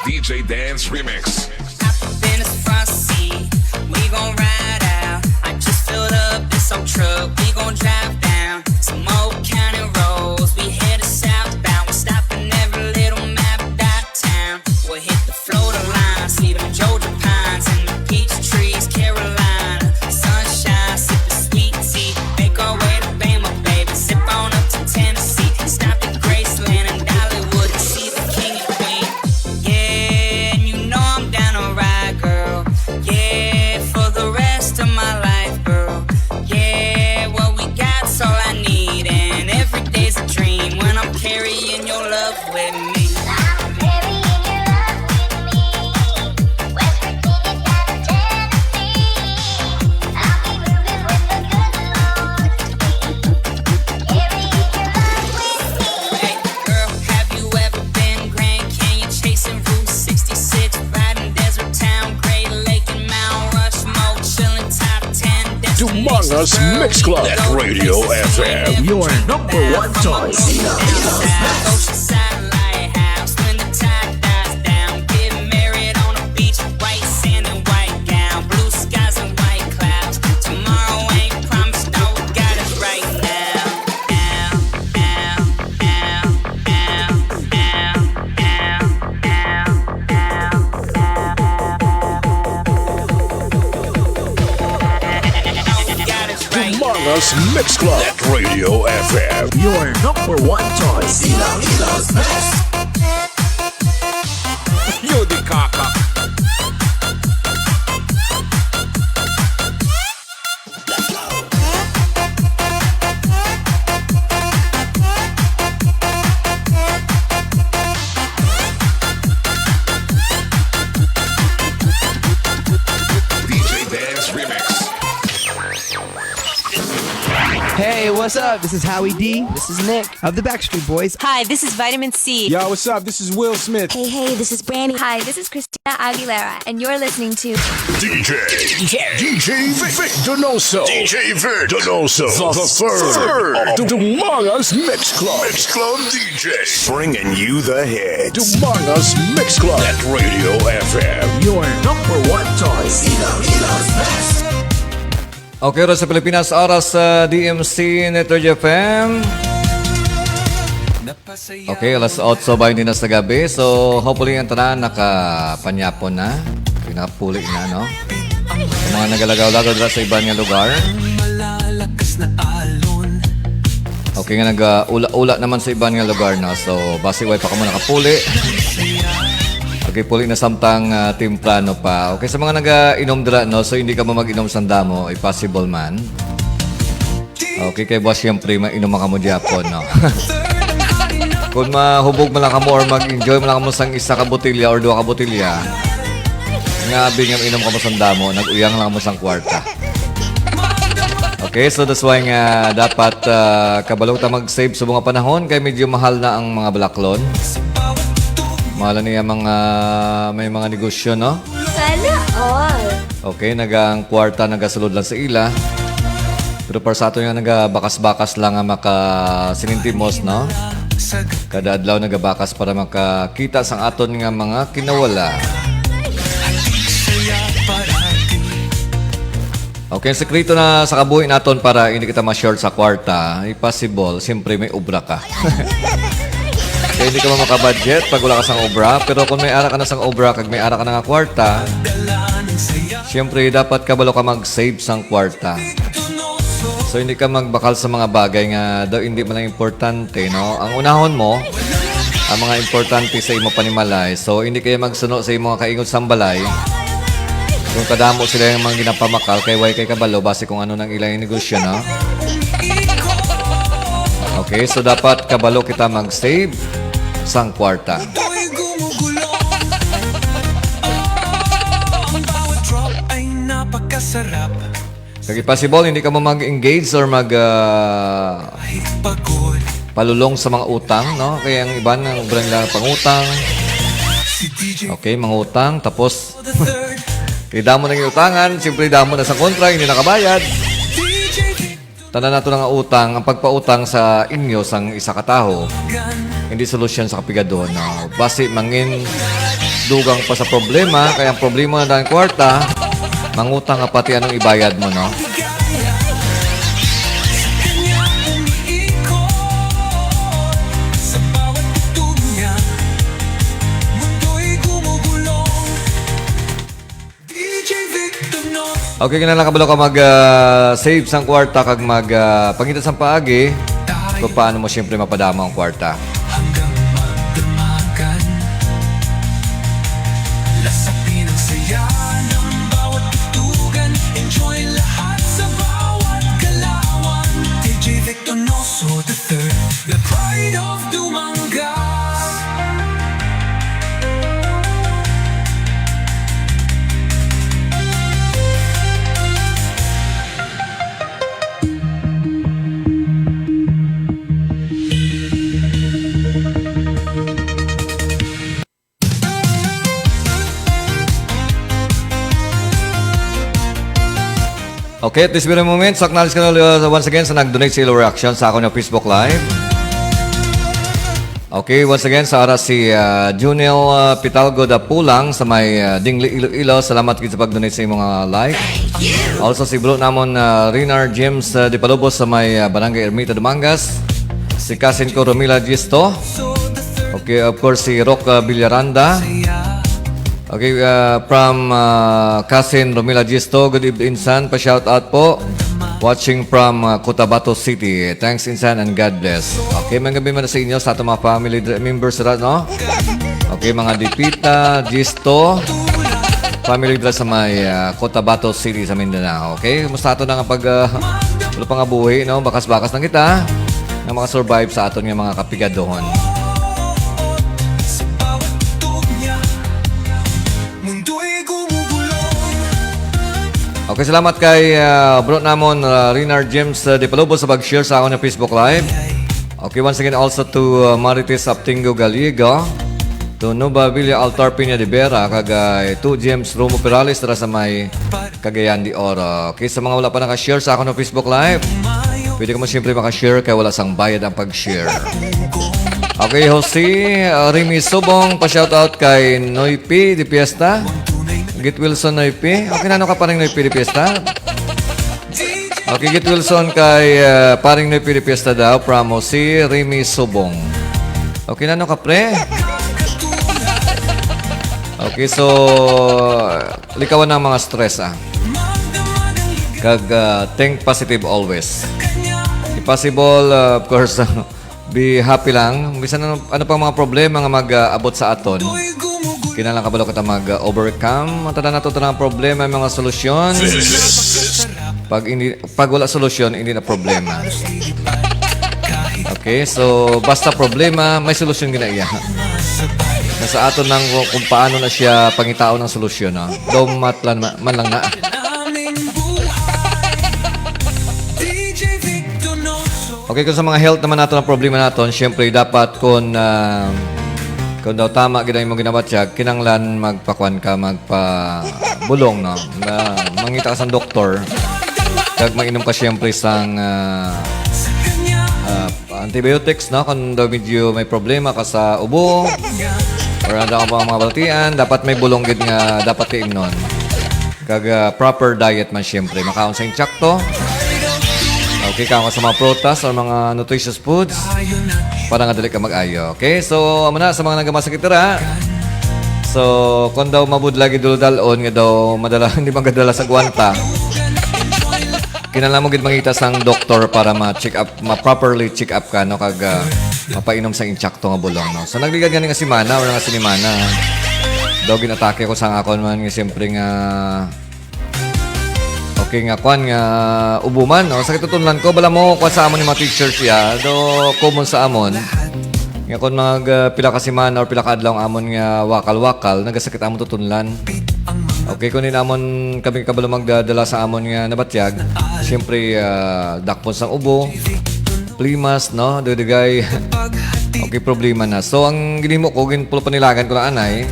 DJ Dance Remix.
In his front seat, we gon' ride out. I just filled up this old truck. We gon' drive down some old county roads. We headed southbound, we're stopping every little map about town. We'll hit the Florida line, see them Georgia pines and the peach trees, Carolina. Sunshine, sip the sweet tea, make our way to Bama, baby. Zip on up to Tennessee, stop at Graceland and Dollywood to see the king and queen. Yeah, and you know I'm down to ride, girl. Yeah, for the rest of my life, girl. Yeah, what we got's all I need, and every day's a dream when I'm carrying your love with me. Hey, girl, have you ever been Grand Canyon chasing Route 66, riding Desert Town, Great Lake and Mount Rushmore, chilling top 10 destinations,
Mangas
girl.
Mix Club. Net Radio FM.
Your number one choice.
Oceanside Lighthouse. When the tide dies down, get married on a beach, white sand and white gown, blue skies and white clouds. Tomorrow ain't promised, all we got is right now. All we got is right now.
Mangas Mix Club. Net Radio FM.
Your number one choice.
You the kaka.
Hey,
what's up? This is Howie D. This is Nick of the Backstreet Boys.
Hi, this is Vitamin C.
Yo, what's up? This is Will Smith.
Hey, this is Brandy. Hi, this is Christina Aguilera, and you're listening to
DJ Vic Donoso. DJ Vic Donoso. The third of Dumanga's Mix Club. Mix Club DJs.
Bringing you the hits.
Dumanga's Mix Club. Net Radio FM. Your number one choice. Ilo's best.
Okay, oras sa Pilipinas, oras sa DMC Network FM. Okay, alas 8:20 na sa gabi. So, hopefully ang tanan nakapanyapon na. Pinapuli na, no? Yung mga nagalagaw-lagaw dito sa ibang nga lugar. Okay nga, nag-ula-ula naman sa ibang nga lugar, no? So, basi way pa ka mo nakapuli. Okay, puli na samtang timplano pa. Okay, sa mga nag-inom dira, no? So, hindi ka mo mag-inom sa damo, possible man. Okay, kay boss, siyempre, mainom ka mo Japon, no? Kung mahubog mo lang ka mo or mag-enjoy mo lang ka mo sang isa ka botilya or dua ka botilya, nga bingam inom ka mo sa damo, nag-uyang lang mo sang kwarta. Okay, so that's why nga dapat kabalo ta mag-save sa mga panahon kay medyo mahal na ang mga balaklon. Mahal niya may mga negosyo, no?
Sana all.
Okay, nagang kwarta nagasulod lang sa ila. Pero para sa ato nga nagabakas-bakas lang nga maka-sinintimos, no? Kada adlaw nagabakas para makakita sang aton nga mga kinawala. Okay, ang sekreto na sa kabuhi naton para hindi kita ma-short sa kwarta, possible, siyempre may obra ka. Kaya hindi ka makabudget pag wala ka sang obra. Pero kung may ara ka na sang obra, kag may ara ka na nga kwarta, siyempre dapat kabalo ka mag-save sang kwarta. So hindi ka magbakal sa mga bagay nga daw hindi man lang importante, no? Ang unahon mo, ang mga importante sa imo panimalay. So hindi kayo magsuno sa imo kaingon sang balay. Kung kadamo sila yung mga ginapamakal, kay way kay kabalo, base kung ano nang ilang negosyo, no? Okay, so dapat kabalo kita mag-save sang kwarta. Kaya possible, hindi ka mo mag-engage or palulong sa mga utang, no? Kaya ang iba ng brand lang pangutang. Okay, mangutang, tapos kaya damo na yung utangan, siyempre damo na sa kontra, hindi nakabayad. Tanda nato na nga utang, ang pagpautang sa inyo sang isa kataho, hindi solusyon sa kapigadon. No? Basi mangin dugang pa sa problema, kaya ang problema na dahil kwarta, mangutang ka pati anong ibayad mo, no? Okay, kinala kabalo ka mag-save sang kwarta kag pangita sang paagi kung paano mo siyempre mapadama ang kwarta.
Lasapin ang saya ng bawat tutugan. Enjoy lahat sa bawat galawan. DJ Vic Donoso the third, the pride of Dumangas.
Okay, at this very moment, so acknowledge ka na once again sa nag-donate sa ilo reaction sa ako na Facebook Live. Okay, once again, sa oras si Junel Pitalgo da Pulang sa may Dingli Iloilo. Salamat kita sa pag-donate sa mga like. Also si bro namon Rinar James de Palubos sa may Barangay Ermita Dumangas. Si Kasin ko Romila Gisto. Okay, of course si Rock Villaranda. Okay, from Kasin Romila Gisto, good evening Insan, pa-shout out po. Watching from Cotabato City. Thanks Insan and God bless. Okay, mga gabi man sa inyo sa ating mga family members, no? Okay, mga Dipita, Gisto, family dra sa may Cotabato City sa Mindanao. Okay, kumusta ato na nga pag wala pa nga buhay, no? Bakas-bakas na kita na makasurvive sa aton nga mga kapigadon. Okay, salamat kay bro namon Renard James de Palobo sa pag-share sa akong Facebook Live. Okay, once again also to Marites Aptingo Galiga, to Nova Villa Altar Piña de Vera, kagay to James Romo Perales tara sa may Cagayan de Oro. Okay, sa mga wala pa naka-share sa akong Facebook Live, pwede ka mo siyempre maka-share kaya wala sang bayad ang pag-share. Okay, Jose Remy Subong, pa-shoutout kay Noypi de Fiesta. Git Wilson Noypi. Okay, nano ka paring Noypi de Fiesta? Okay, Git Wilson kay paring Noypi de Fiesta daw from Jose Remy Subong. Okay, nano ka pre? Okay, so likawan ng mga stress Kag think positive always. If possible, of course, be happy lang. Bisan ano pang mga problema nga mag-abot sa aton. Kinalang kabalo kita mag-overcome. Matanda na ito ng problema, mga solusyon. Pag wala solusyon, hindi na problema. Okay, so basta problema, may solusyon ginaiya. Nasa aton lang kung paano na siya pangitao ng solusyon. Domatlan man lang na. Okay, kung sa mga health naman natin ang problema natin, syempre dapat kung daw tama gina mo ginabatyag, kinanglan magpakuan ka, magpabulong, no? Mangita ka sa doktor, kag mainom ka syempre sang antibiotics, no? Kung daw medyo may problema ka sa ubo, or ano ka mga baltian, dapat may bulong gid nga dapat kaimnon. Kag proper diet man syempre, makaon sa intsakto. Okay, kamo sa mga prutas or mga nutritious foods para nga dali ka mag-ayo. Okay, so amo na sa mga nagamasakit tira. So, kung daw mabud lagi dulodalon nga daw madala hindi magadala sa gwanta. Kinala mo gid mangita sang doktor para ma-check up, ma-properly check up ka no kag mapainom sa intsakto nga bulong no. So nagligad gani nga si Mana or nga sinimana. Daw ginatake ko sang akon man nga siyempre nga okay nga kwan nga ubuman no sa kitutunlan ko bala mo kwan sa amon ni mga teachers siya do common sa amon nga kon mag pila ka semana or pila ka adlaw amon nga wakal-wakal nagasakit amon tutunlan. Okay, kun amon kami kabalo magdadala sa amon nga nabatyag syempre dakpon sang ubo plimas no dudigay. Okay, problema na. So ang ginimo ko ginpulo panilagan ko na anay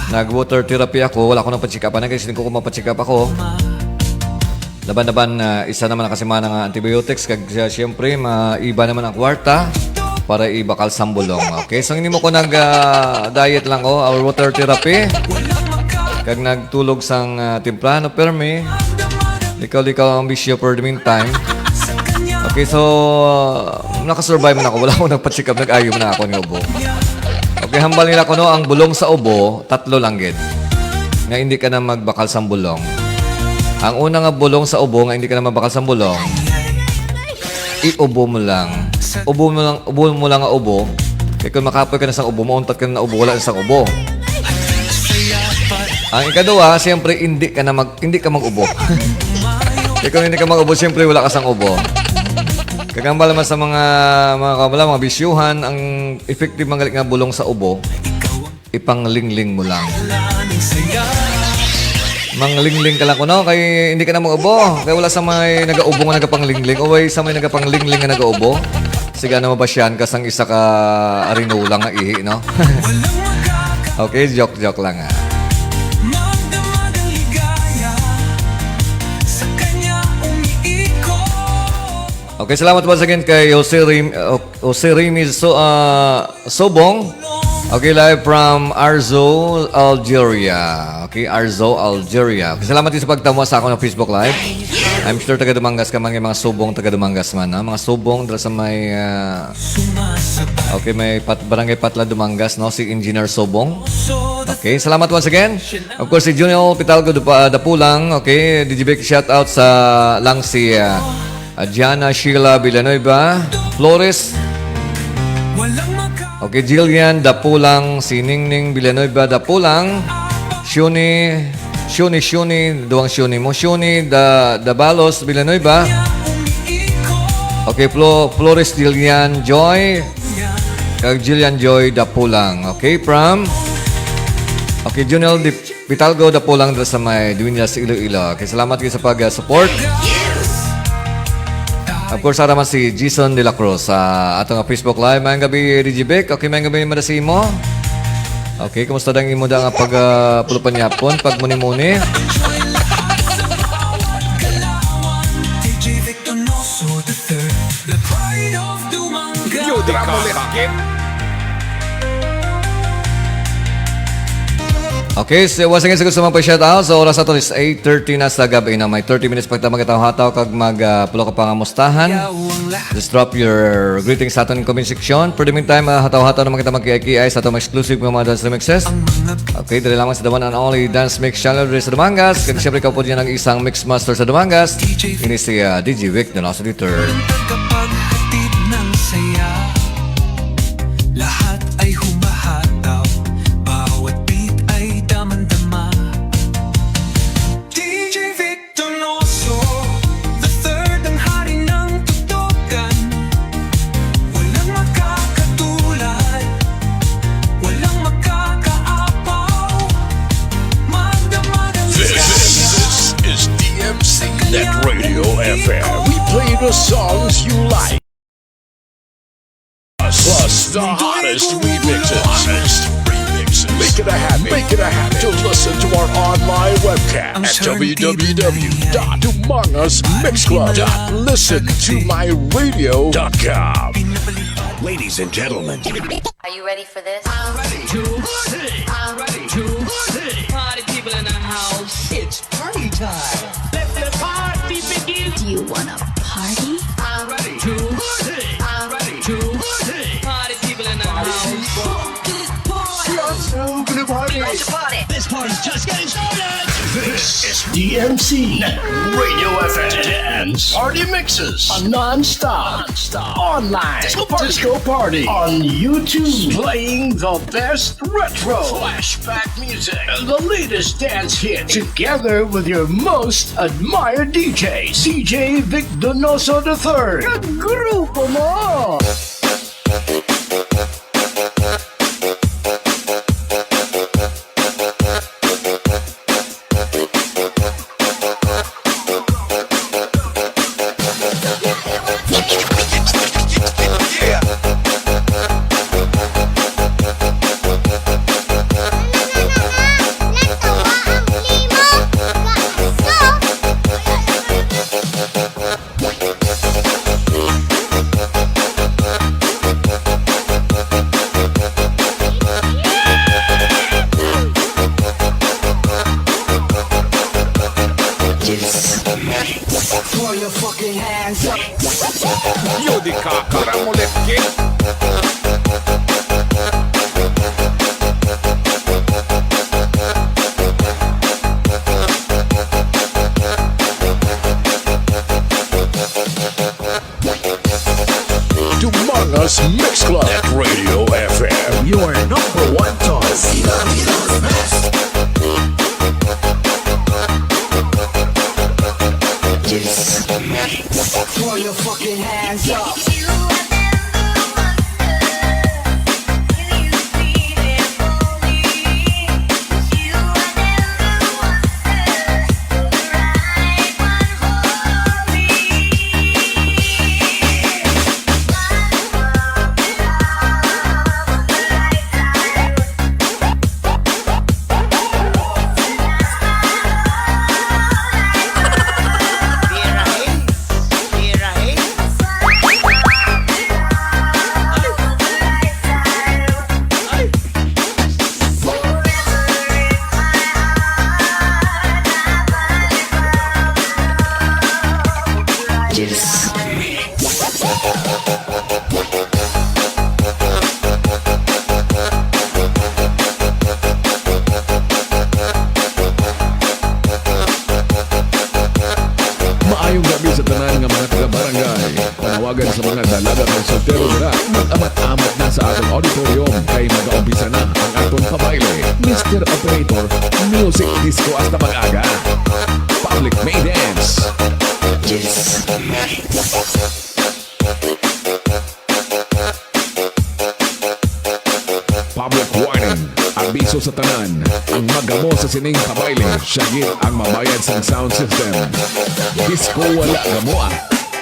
nag water therapy ako, wala ko nang pa-check up kasi hindi ko pa-check up ako. Laban-laban isa naman ang kasimana nga antibiotics kag siyempre maiba naman ang kwarta para ibakal sambulong. Okay, so hindi mo ko nag-diet lang ko, our water therapy. Kag nagtulog sang temprano permi. Likaw-likaw ang bisyo for the meantime. Okay, so nakasurvive man ako. Wala akong nagpa-check up, nag-ayo na ako ng ubo. Okay, hambal nila ko no, ang bulong sa ubo, 3 lang gid. Nga hindi ka na magbakal sambulong. Ang una nga bulong sa ubo nga hindi ka na mabakal sa bulong, iubo mo lang. Ubo mo lang nga ubo. Kaya kung makapoy ka na sa ubo, mauntat ka na ubo, wala na sa ubo. Ang ikadua, siyempre hindi ka mag-ubo. Kaya kung hindi ka mag-ubo, siyempre wala ka sang ubo. Kagambala man sa mga bisyuhan, ang effective mangalik nga bulong sa ubo, ipanglingling mo lang. Manglingling ka lang ko, no? Kaya hindi ka na mag-ubo. Kaya wala sa may nag-aubo nga nagapanglingling. O sa may nagapanglingling nga nag-aubo. Siga na mabasyan ka sang isa ka arinulang nga ihi, no? Okay, joke lang ha. Okay, salamat once again kay Jose Remy Sobong. Okay, live from Arzo, Algeria. Okay, Arzo, Algeria. Okay, salamat din sa pagtamo sa ako ng Facebook Live. I'm sure taga-Dumangas ka mga subong taga-Dumangas man. Ha? Mga subong dala sa may okay, may barangay Patla Dumangas, no? Si Engineer Sobong. Okay, salamat once again. Of course, si Junior Pitalgo Dapulang. Okay, DJ shout out sa lang si Diana Sheila Villanueva Flores. Okay, Jillian Dapulang, si Ningning Villanueva Dapulang, Shuni, duwang Shuni mo, Shuni Dabalos Villanueva. Okay, Flores Jillian Joy, kag Jillian Joy Dapulang. Okay, from Okay, Junel Di Pitalgo da po lang sa may Duinas Iloilo. Okay, salamat kayo sa pag-support. Of course, araman si Jason De La Cruz sa atong Facebook Live. Mayang gabi, DJ Vic. Okay, mayang gabi naman si mo. Okay, kumusta dang imo da nga pag-pulupan yapon, pag muni-muni?
DJ Vic Donoso, the third, the pride of Dumangas.
Yo, di ka sakit.
Okay, so once again, sa gusto mong pa-shoutout, so oras ato is 8:30 na sa gabi na may 30 minutes pagta magkataw-hataw kag magpulo ka pa nga mustahan. Just drop your greetings sa aton comment section. For the meantime, hataw-hataw naman kita magkikiay sa atong exclusive mga dance remixes. Okay, dali lamang sa the one and only dance mix channel dito sa Dumangas. Kaya siyempre ka po dyan ang isang mix master sa Dumangas. Ini si DJ Vic Donoso III.
Kapag hatid ng saya, lahat ay humahataw, bawat beat ay damang-dama. DJ Vic Donoso, the third, ang hari ng tutukan. Walang makakatulad, walang makakaapaw, magdamagang
This is DMC Net Radio FM. We play the songs you like. Plus the hottest remixes. Make it a habit to listen to our online webcam at www.umangasmixclub.listentomyradio.com.
Ladies and gentlemen,
Are you ready for this?
I'm ready to sing. I'm ready to sing. Party people in the house. It's party time. Let the party begin.
Do you wanna party?
I'm ready to sing. I'm ready to sing. Party people in the house. This party.
Let's party.
This party's just getting started.
This is DMC Net Radio FM. Dance Party Mixes on NONSTOP. Online Disco Party on YouTube. Playing the best retro flashback music and the latest dance hits together with your most admired DJ, DJ Vic Donoso III. Grupo mo!
Throw your fucking hands up.
Yo, di ka karamulit kid.
Dumangas Mix Club at Radio FM. Your number one choice.
Throw your fucking hands up.
Maayong gabi sa tanan nga mga taga-barangay. Panawagan sa mga dalaga ng soltero dira. Mag-amat-amat na sa atong auditorium kay mag-aumpisa na ang atong pabayle. Mr. Operator, music disco hasta mag-aga. Public may dance. Public warning. Abiso sa sa tanan. Ang magamo sa sining kabayle, siya ang mabayad sa sound system. Disco wala gamoa.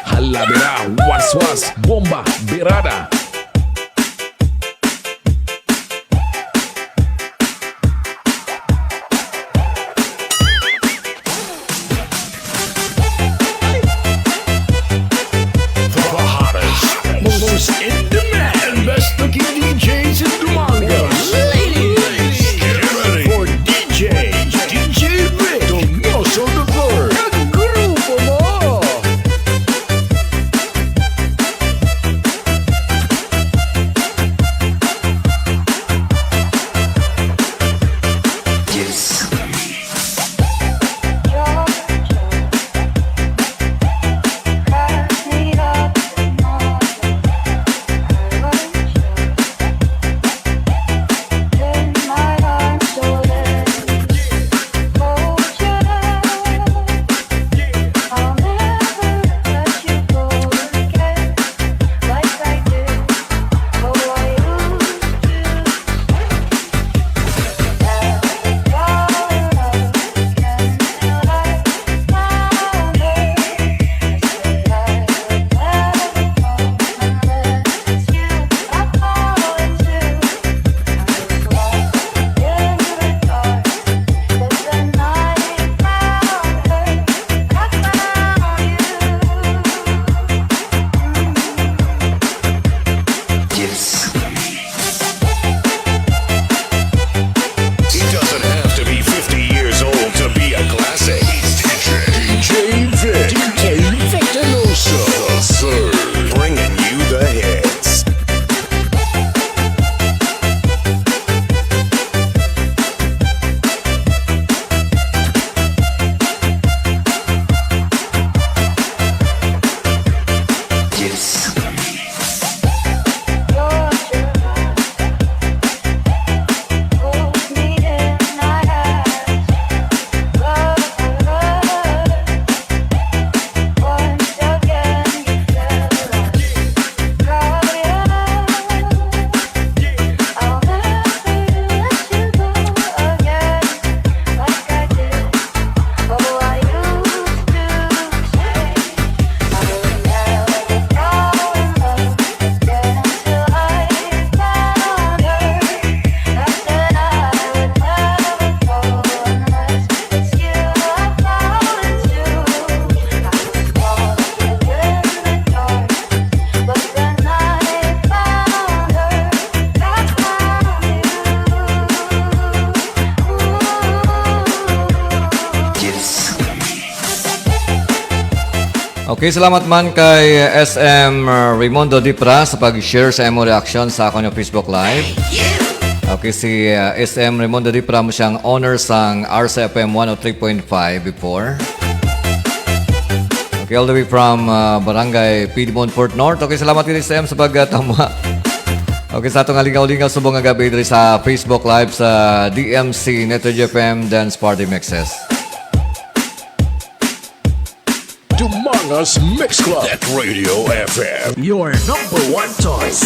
Hala bira, waswas, bomba, birada.
Most in demand, best looking DJs in Dumangas. Ladies, get ready for DJ Vic, Donoso the Third. Grupo mo!
Yes.
He doesn't have to be 50 years old to be a classic. DJ Vic. DJ Vic Donoso. The Third. Bringing you the hits.
Yes.
Okay, salamat man kay SM Raimundo Dipra sa pag-share sa emo reaction sa akong Facebook Live. Okay, si SM Raimundo Dipra mo siyang owner sang RCFM 103.5 before. Okay, all the way from Barangay Piedmont, Port North. Okay, salamat din SM sa pagtama. Okay, sa atong alingaw-lingaw subong nga gabi diri sa Facebook Live sa DMC Network FM Dance Party Mixes.
Dumangas Mix Club.
That Radio FM.
Your number one choice.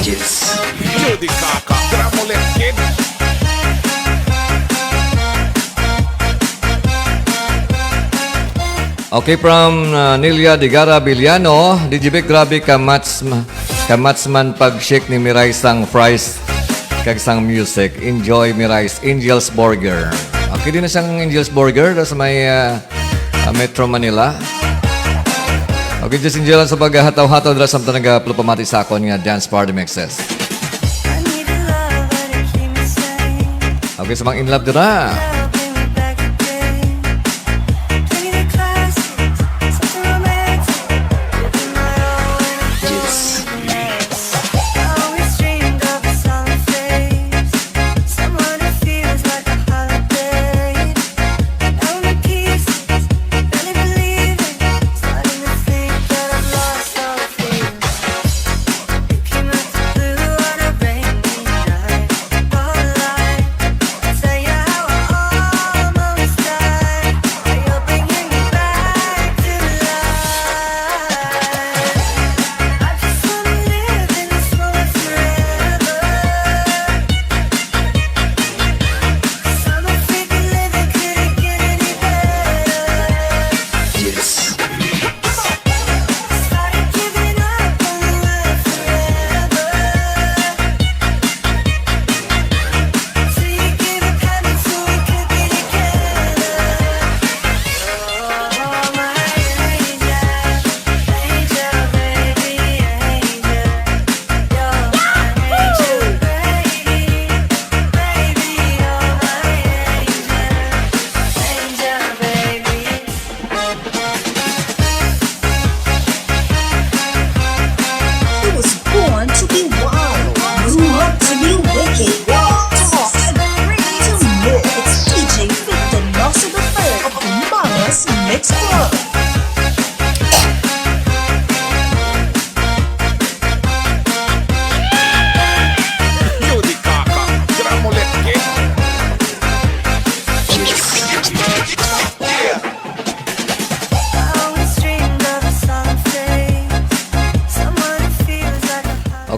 Yes.
Judy Kaka, Dramolet Kid.
Okay, from Nilia Digara Biliano, DJ Vic, grabe kamatsman pag-shake ni Mirai sang fries kag sang music. Enjoy Mirai's Angel's Burger. Okay, din na siyang Angel's Burger sa may Metro Manila. Okay, just enjoy lang sa paghataw-hataw dira sa tanaga pamati sa akon nga dance party mixes. Okay, sa mga in love dira.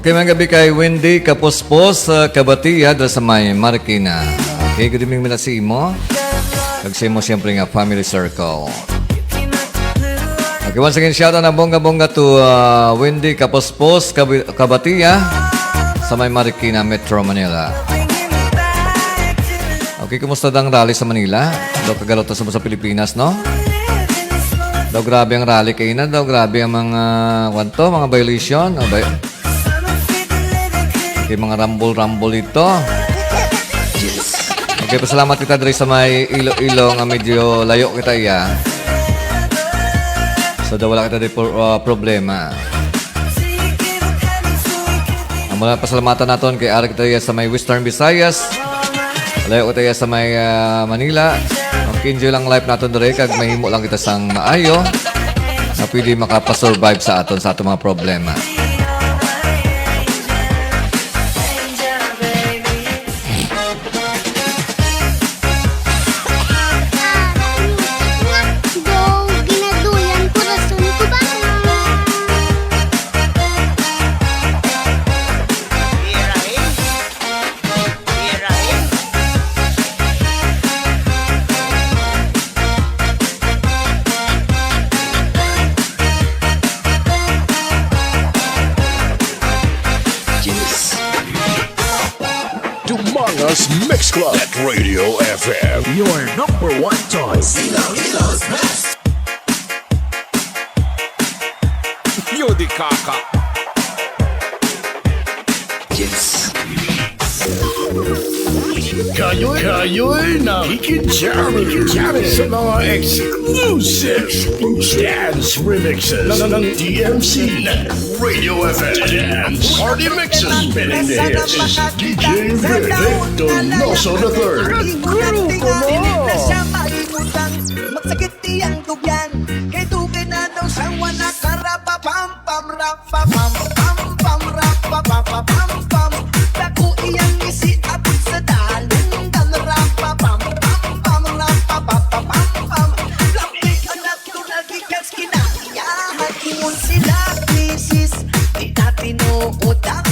Okay, mga gabi kay Wendy Kapospos sa Kabatiya dahil sa may Marikina. Okay, good evening muna si Imo. Kasi mo siyempre nga family circle. Okay, once again, shout out na bongga-bongga to Wendy Kapospos Kabatiya sa may Marikina, Metro Manila. Okay, kumusta ang rally sa Manila? Daw kagalota sa Pilipinas, no? Daw grabe ang rally kayo na. Daw grabe ang mga violation. Okay, mga rumble ito. Okay, pasalamat kita diri sa may ilo-ilo nga medyo layo kita iya. So, daw wala kita di problema. Ang mula pasalamatan natin kay Ari kita iya sa may Western Visayas. Layo kita iya sa may Manila. Okay, enjoy lang life natin diri kag mahimo lang kita sang maayo na pwede makapasurvive sa atong mga problema.
Dumangas Mix Club at Radio FM.
Your number one choice.
Yo di kaka.
Kayo'y nakikijami sa mga exclusive dance remixes ng DMC Radio FM Dance Party Mixes. Spinning the hits is DJ Vic Donoso the Third. Grupo mo!
Magsakit tiyang tugyan, kay tugay na daw sa wana karapa pam pam rap pa pam pam pam rap pa pa pa pam pam. Daku iyang isi abot sa dalong dan rap pa pam pam pam rap pa pa pa pam pam. Lapi anak ko nagikas kinaiyahan ingon sila misis. Di natin tinuutan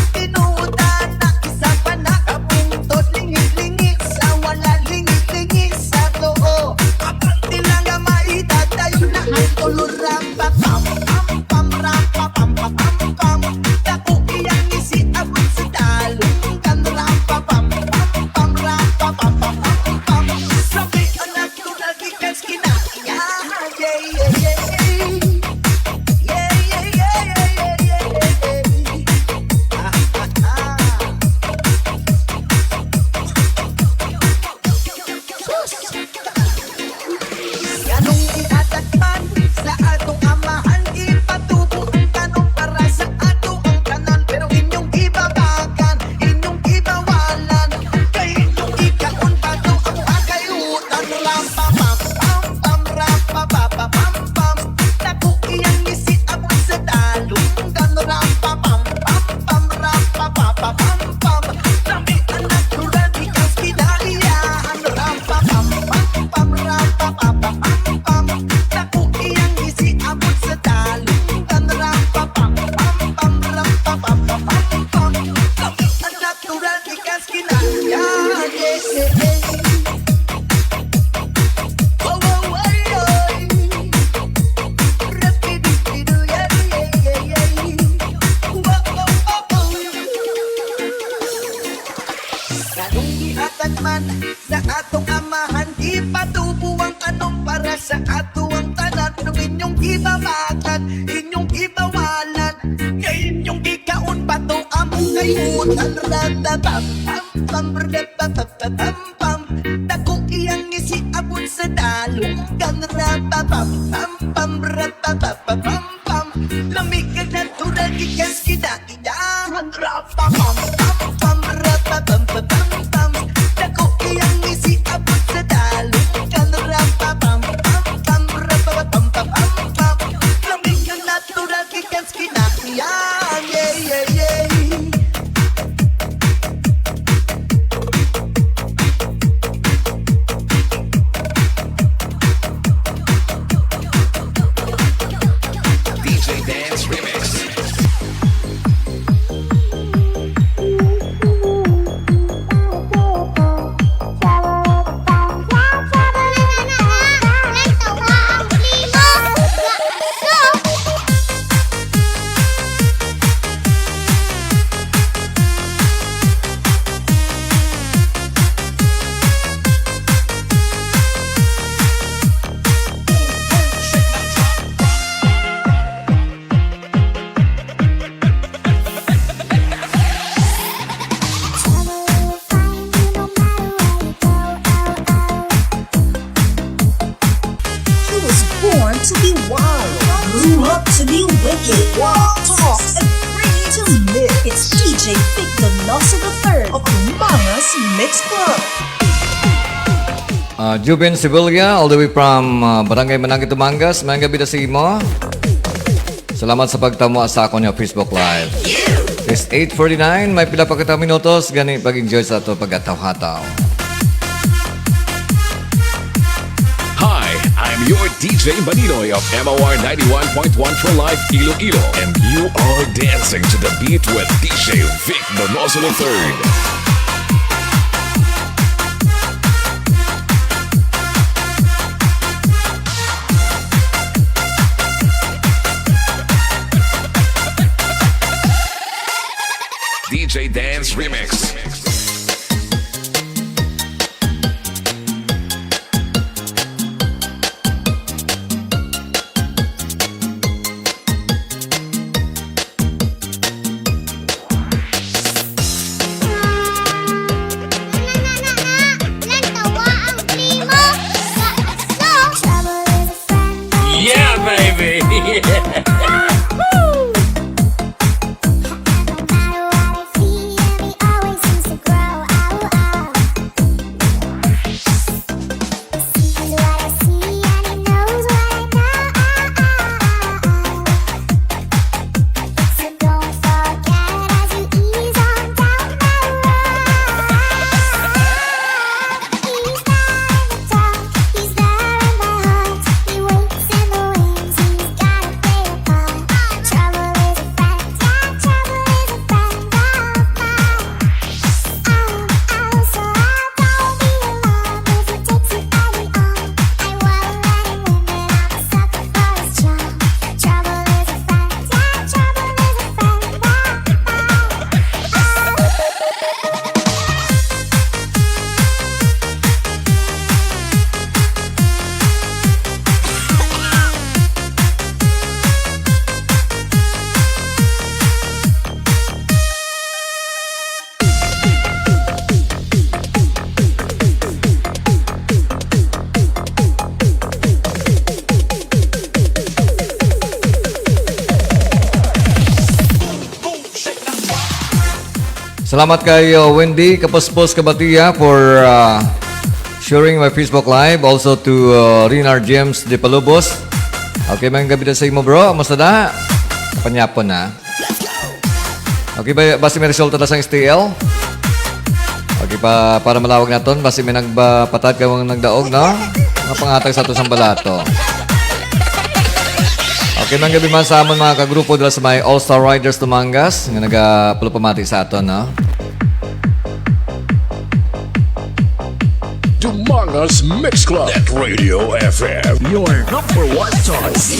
na isa pa nakapuntot lingit-lingit sa wala lingit-lingit sa loo. Apante lang nga maitatayo na ang tulor rap pa pam pam pam rap pa pam pam pam pam. Daku iyang isi abot sa dalong kan rap pa pam pam pam rap pa pam pam pam pam. Sabi anak ko nagikas kinaiyahan, yeah yeah yeah. Ganong itatagpan sa atong amahan, ipatubo ang tanong para sa ato ang tanan. Pero inyong ibabagan, inyong ibawalan, kay inyong ikaon pa daw ang akayutan. Rampa pam pam pam rampa pa pa pam pam. Naku iyang isi abot sa dalong gan rampa pam pam pam rampa pa pa pam pam. Lami anak tulad ikas kinaiyahan. Rampa pam pam pam rampa pa pa pam pam. Naku iyang isi abot sa dalong gan rampa pam pam pam rampa pa pa pam pam. Lami anak tulad ikas kinaiyahan. Oh, oh, ay, ay. Rapidipidu, yeah, yeah, yeah, yeah. Oh, oh, oh, oh. Ganong ihatagman sa atong amahan, ipatubo ang tanong para sa ato ang tanan. Pero inyong ibabagan, inyong ibawalan, kay inyong ikaon pa to among kayutan. Ratatam pam pam ratatam pam. Dako iyang isi abot sa dalong gan ratatam pam pam ratatam pam pam. Lamig ka na tulad ikas kinaiyahan. Rapa pam pam pam ratatam pam pam. Dako iyang isi abot sa dalong gan ratatam pam pam ratatam pam pam. Lamig ka na tulad ikas kinaiyahan. Yeah yeah yeah.
DJ Dance Remix.
Toss and ready to mix. It's DJ Vic Donoso the Third of Umangas Mix Club.
Juben Sevilla, all the way from Barangay Manangit, Tumangas. Mayang gabi na sa imo. Salamat sa pagtamo sa ako niya Facebook Live. It's 8:49, may pila pa kita minutos. Gani pag-enjoy sa ito pag-ataw-hataw.
Hi, I'm your DJ Maninoy of MOR 91.1 for Life Iloilo, and you are dancing to the beat with DJ Vic Donoso III. DJ Dance Remix.
Yeah, baby!
Salamat kay Wendy Kapospos Kabatiya for sharing my Facebook Live. Also to Rinar James de Palubos. Okay, mayang gabi na sa imo bro. Kamusta na? Kapanyapon na. Okay, basi may resulta na sa STL? Okay, para malawag naton. Basi may nagpatad ka mong nagdaog, no? Mga pangatag sa ito sa balato. Okay, mayang gabi man sa amon mga kagrupo dala sa may All-Star Riders Tumangas nga nagapulupamati sa aton, no?
Tumangas Mix Club Net Radio FM,
your number one choice.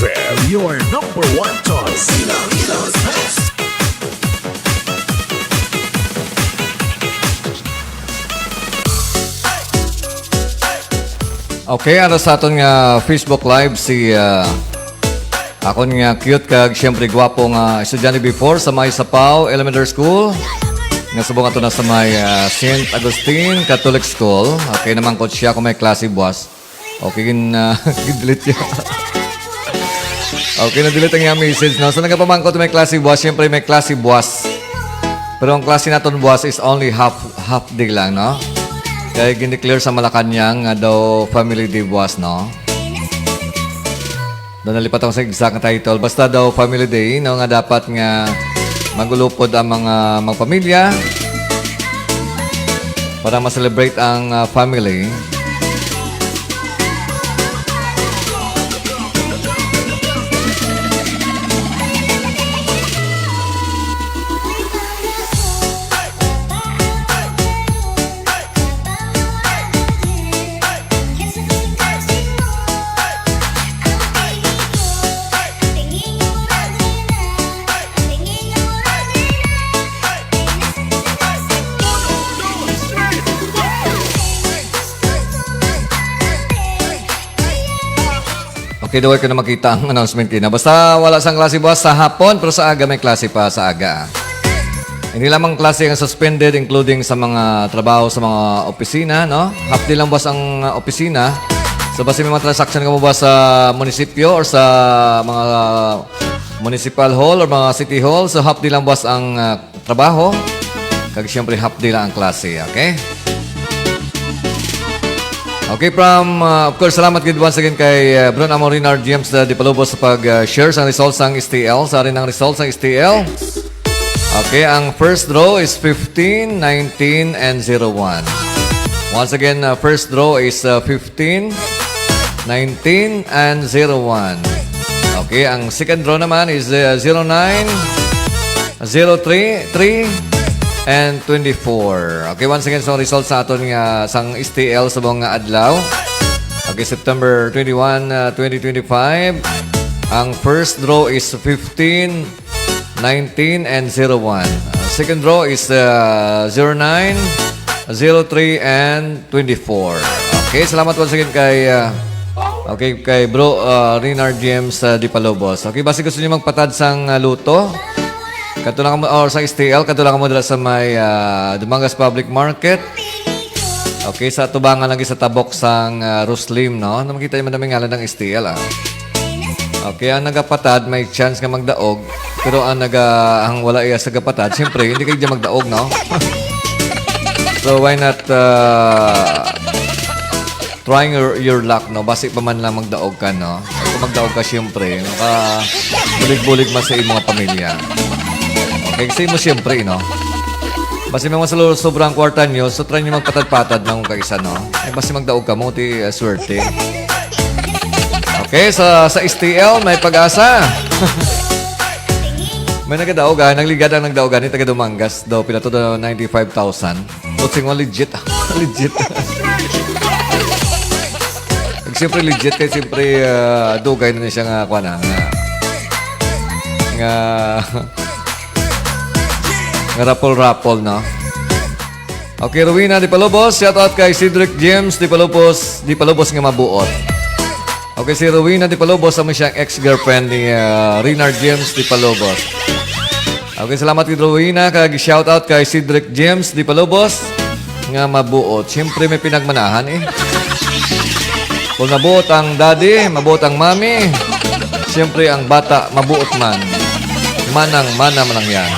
FM, your number one choice.
Okay, ano sa aton nga Facebook Live si akon nga cute kag siyempre gwapo nga estudyante before sa may Sapaw Elementary School. Nga subong ato na sa may St. Agustin Catholic School. Okay naman ko siya kung may klase buwas. Okay, delete niya. Okay, na-delete ang yung message, no? So, nagpapamangkot may klase buwas. Siyempre, may klase buwas. Pero ang klase natin buwas is only half day lang, no? Kaya gineclare sa Malacanang nga daw family day buwas, no? Doon nalipat ako sa exact na title. Basta daw family day, no? Nga dapat nga magulupod ang mga pamilya para ma-celebrate ang family. Okay, daw ko na makita ang announcement kina. Basta wala sang klase buwas sa hapon, pero sa aga may klase pa sa aga. Hindi lamang klase ang suspended, including sa mga trabaho sa mga opisina, no? Half day lang buwas ang opisina. So, basta may mga transaction ka mo ba sa munisipyo or sa mga municipal hall or mga city hall, so half day lang buwas ang trabaho. Kag siyempre half day lang ang klase, okay? Okay, of course, salamat good once again kay Bron Amorinar James Di Palubos sa pag-share sa results ng STL. Sa rin ang results ng STL. Okay, ang first draw is 15, 19, and 01. Once again, first draw is 15, 19, and 01. Okay, ang second draw naman is 09, 03, 3, and 24. Okay, once again, so results sa aton nga sang STL sa mga adlaw. Okay, September 21, 2025. Ang first draw is 15, 19, and 01. Second draw is 09, 03, and 24. Okay, salamat once again kay Bro Rinar James Di Palobos. Okay, basi gusto niyo magpatad sang luto? Katulang mo or sa STL, katulang mo dala sa may Dumangas Public Market. Okay, sa tubangan lagi sa tabok sang Ruslim, no? Nakita niyo madaming ngalan ng STL, ah. Okay, ang nagapatad may chance nga magdaog, pero ang wala iya sa gapatad, siyempre hindi kayo diyan magdaog, no? So why not trying your luck, no? Basi pa man lang magdaog ka, no? Kung magdaog ka, siyempre, bulig-bulig man sa iyong mga pamilya. Okay, kasi mo siyempre, no? Basi may mga sobrang kwarta nyo, so try nyo magpatad-patad ng kaisa, no? Eh, basi magdaog ka mo, ti swerte. Okay, sa STL, may pag-asa. May nagadaog, nagligad ang nagdaogan ni taga Dumangas, daw pinato daw 95,000. Putsing mo, legit. Legit. Siyempre legit, kaya siyempre dugay na siya nga, nga rapol-rapol, no? Okay, Rowena Di Palubos. Shout out kay Cedric James Di Palubos nga mabuot. Okay, si Rowena Di Palubos sa siyang ex-girlfriend ni Rinar James Di Palubos. Okay, salamat kay Rowena. Shout out kay Cedric James Di Palubos nga mabuot. Siyempre may pinagmanahan, eh. Kung mabuot ang daddy, mabuot ang mami, siyempre ang bata mabuot man. Manang-mana man lang yan.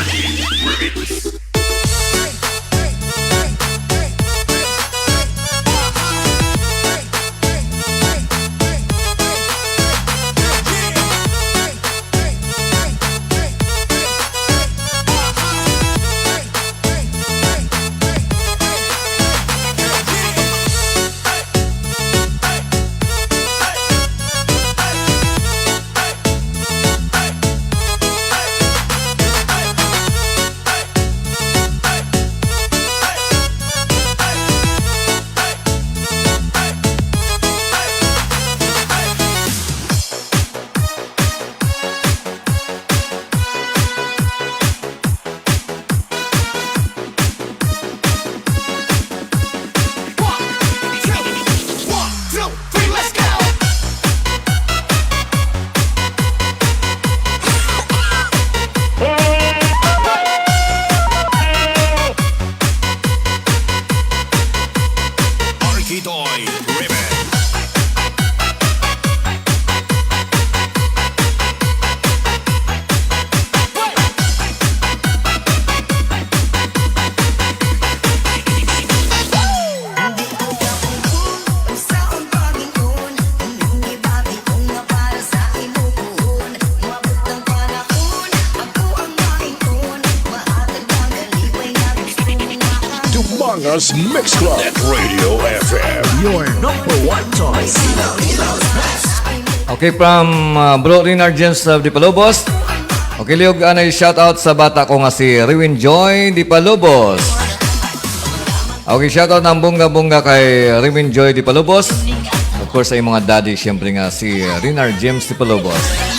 Tumanga's Mix Club. Net Radio FM.
Your number one choice.
Okay, from Bro Rinar James of Dipalobos. Okay, liog anay shoutout sa bata ko nga si Rewin Joy Dipalobos. Okay, shoutout ng bunga-bunga kay Rewin Joy Dipalobos. Of course, ay mga daddy, syempre nga si Rinar James Dipalobos.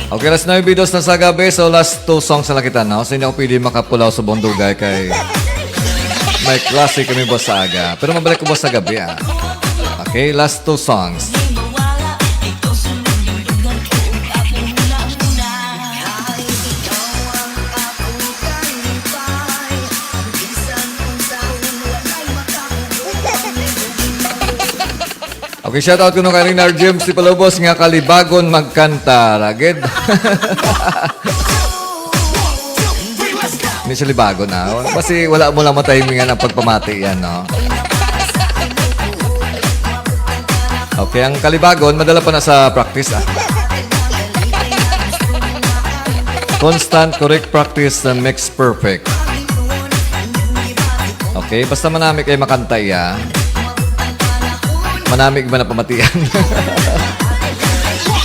Okay, last 9 videos na sa gabi. So, last 2 songs na lang kita, no? So, hindi ako pwede makapulaw sa bundugay kay may klase kami boss sa aga. Pero mabalik ko boss sa gabi, ah. Okay, last 2 songs. Okay, shoutout ko nung kay Rinar James si Palobos nga kalibagon magkanta. Ragid. Hindi siya libagon na. Kasi wala mo lang matimingan ang pagpamati yan, no? Okay, ang kalibagon, madala pa na sa practice, ah. Constant, correct practice makes perfect. Okay, basta manami kayo makanta, ya. Manamig ba na pamatian?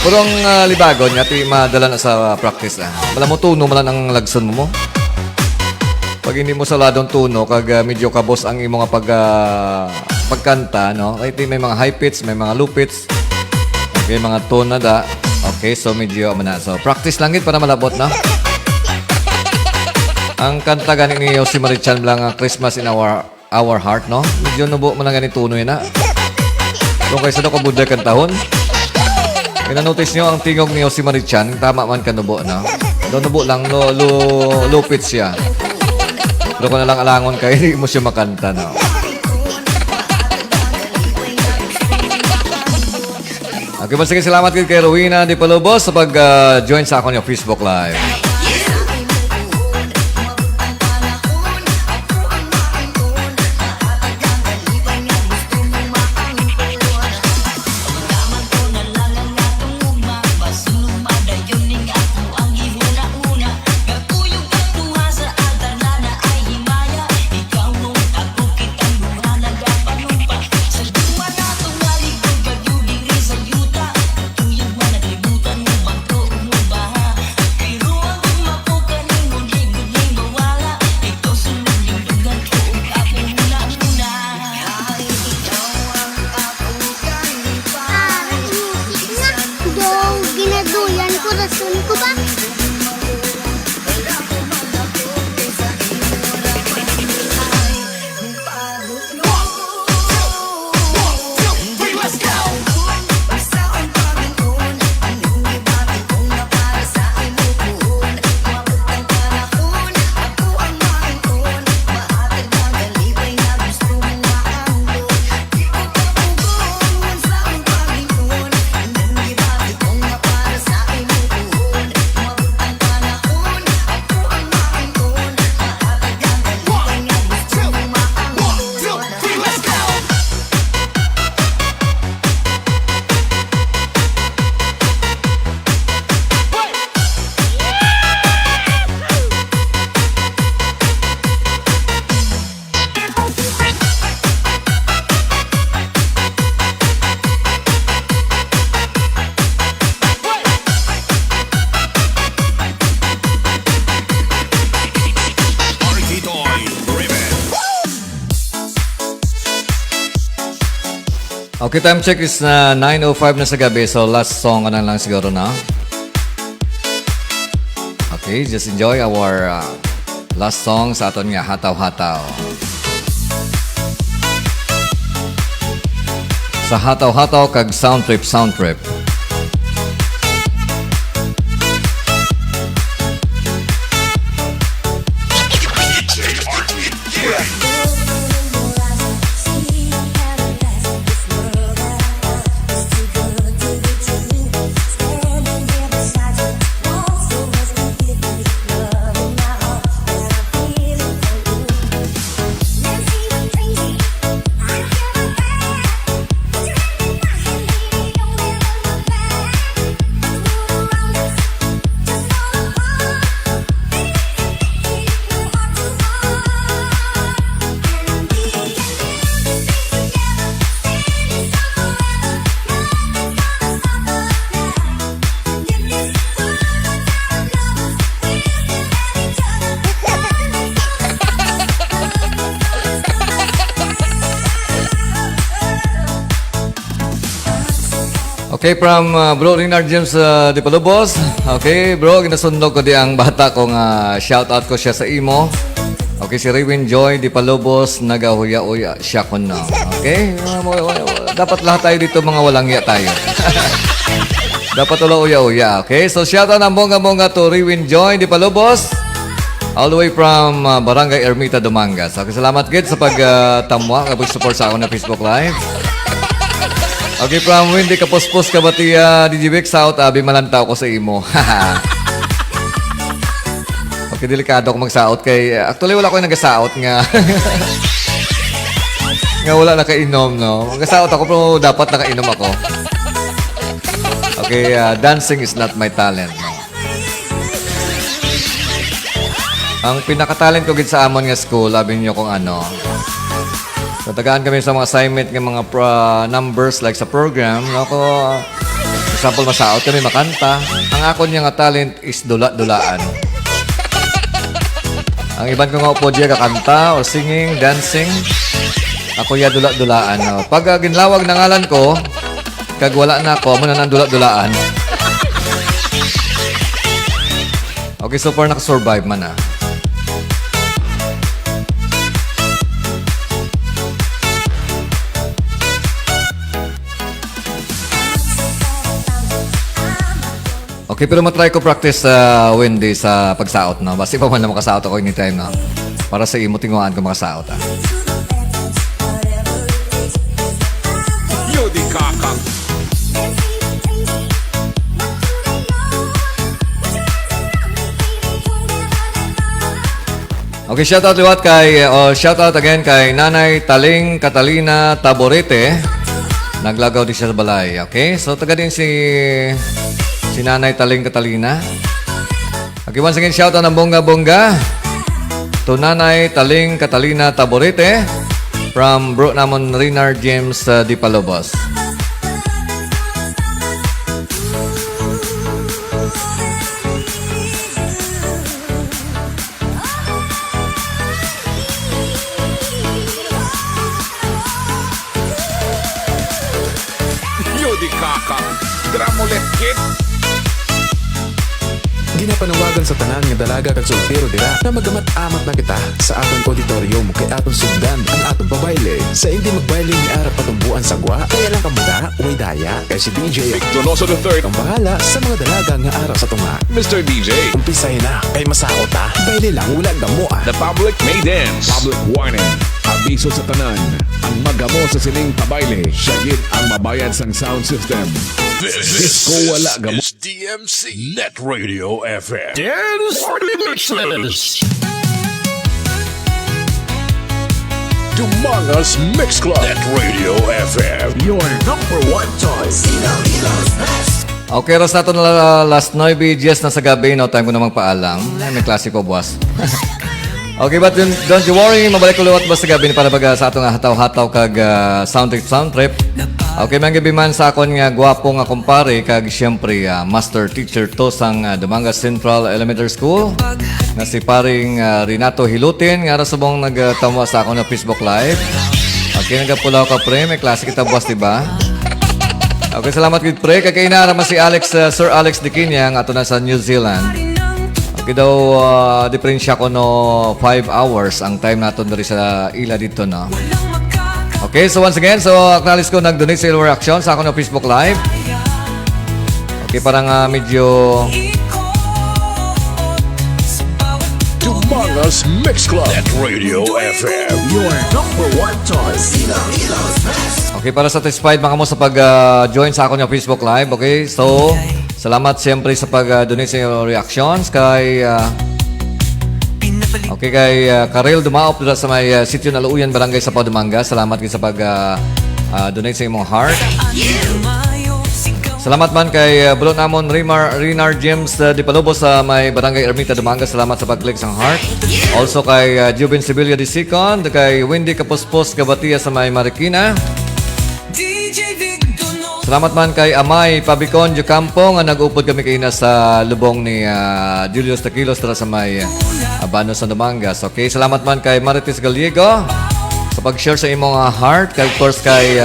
Purong libagon, yati madala na sa practice. Wala mo tuno man ang lagson mo. Pag hindi mo saladong tuno, kag medyo kabos ang imong pagkanta, no? Ito may mga high pitch, may mga low pitch. Okay, mga tone na da. Okay, so medyo na. So, practice lang yun para malabot, no? Ang kanta ganin ni Jose Marichan lang, Christmas in our heart, no? Medyo nubo mo lang ganin tuno yun, ha? Kung kayo sa kabuday kang tahon, pinanotice nyo ang tingog ni Jose Marichan, tama man kanubo, no? Nubo lang, low pitch siya. Pero kung nalang alangon kayo, hindi mo siya makanta, no? Okay, sige, salamat kay Rowena Dipalobos sa pag-join sa akin yung Facebook Live. Okay, time check is na 9:05 na sa gabi. So, last song na lang siguro na. Okay, just enjoy our last song sa aton nga, Hataw-Hataw. Sa Hataw-Hataw kag Sound Trip, Sound Trip. Okay, from bro Renard James Di Palubos. Okay, bro, ginasundog ko di ang bata kong shout out ko siya sa imo. Okay, si Raywin Joy Di Palubos, nagahuya-uya siya ko na. Okay, dapat lahat tayo dito mga walang hiya tayo. Dapat wala uya-uya. Okay, so shout out ng bongga-bongga to Raywin Joy Di Palubos. All the way from Barangay Ermita, Dumangas. Okay, salamat gid sa pagtamwa, kapag-support sa ako na Facebook Live. Okay, from Wendy Kapuspos Kabatia, DJBX South, bimalantaw ko sa imo. Okay, delikado ako mag-south kay... actually, wala ko yung nag-south nga. Nga wala nakainom, no? Mag-south ako, pero dapat nakainom ako. Okay, dancing is not my talent, no? Ang pinaka-talent ko gid sa amon nga school, labi niyo kung ano... Natagaan kami sa mga assignment ng mga numbers like sa program. Ako, example, masaot kami makanta. Ang ako niya nga talent is dula-dulaan. Ang iban ko nga upo diya kakanta or singing, dancing. Ako ya dula-dulaan. No? Pag ginlawag na ngalan ko, kag wala na ako, muna nang dula-dulaan. Okay, so far nakasurvive man na. Okay, pero matry ko practice Wendy sa pagsaot, no? Basta pa man na makasaot ako anytime, no? Para sa imo tinguan ko makasaot, ha?
Yodi kakang.
Okay, shoutout liwat kay, shoutout again kay Nanay Taling Catalina Taborete. Naglagaw din siya sa balay, okay? So, taga din si Nanay Taling Catalina. Okay, once again, shoutout ng bongga-bongga to Nanay Taling Catalina Taborete from bro namon Renard James Di Palubos.
Yodi kakang. Dramulet kit.
Ginapanawagan sa tanan nga dalaga kag soltero dira na magamat-amat na kita sa atong auditorium kay atong sugdan ang atong pabayle. Sa hindi magbayle ni ara patumbuan sa gwa, kaya lang kamuda, uy daya, kay si DJ
Donoso the third.
ang bahala sa mga dalaga nga ara sa tunga.
Mr. DJ.
Umpisahin na, kay masakot ta. Bayle lang, wala gamo ah.
The public may dance.
Public warning. Abiso sa tanan. Ang magamo sa sining pabayle. Syagit ang mabayad sang sound system. Disco wala gamo.
is DMC Net Radio FM.
Dance Remixes.
Dumangas Mix Club. Net Radio FM.
Your number one choice.
Okay, ras nato na last 9 BGS na sa gabi, no? Time ko namang paalam. Ay, may klase ko, buwas. Okay, but don't you worry, mabalik ko liwat ba sa gabi para baga sa atong hataw-hataw kag sound trip. Okay, mga gabi man sa akon nga gwapo nga kumpare kag siyempre master teacher to sang Dumangas Central Elementary School na si paring Renato Hilutin nga rasubong nagtamo sa akon na Facebook Live. Okay, nagapulaw ka pre, may klase kita buwas, diba? Okay, salamat gid pre. Kay naman si Alex, Sir Alex Dikinya nga ato na sa New Zealand. Okay daw, diferensya ko no 5 hours ang time nato diri sa ila dito, no? Okay, so once again, so acknowledge ko nag-donate sa ilo reaction sa ako na Facebook Live. Okay, parang medyo...
Dumangas Mix Club. Net Radio FM.
Your number one choice.
Okay, para satisfied mga mo sa pag-join sa ako na Facebook Live. Okay, so salamat siyempre sa pag-donate sa ilo reactions kay... Okay, kay Karel Dumaop dito sa may sitio na Luuyan, Barangay Sapaw, Dumangas. Salamat kayo sa pag-donate sa imong heart. Salamat man kay bulot namon Renard James Di Palubos sa may Barangay Ermita, Dumangas. Salamat sa pag-click sang heart. Also kay Jubin Sibilia de Second, kay Wendy Kapuspos Kabatia sa may Marikina. Salamat man kay Amay Pabicon Jucampo nga nag-upod kami kayo na sa lubong ni Julius Taquilos tara sa may Bano sa Dumangas. Okay, salamat man kay Marites Gallego sa pag-share sa imong heart. Kay of course kay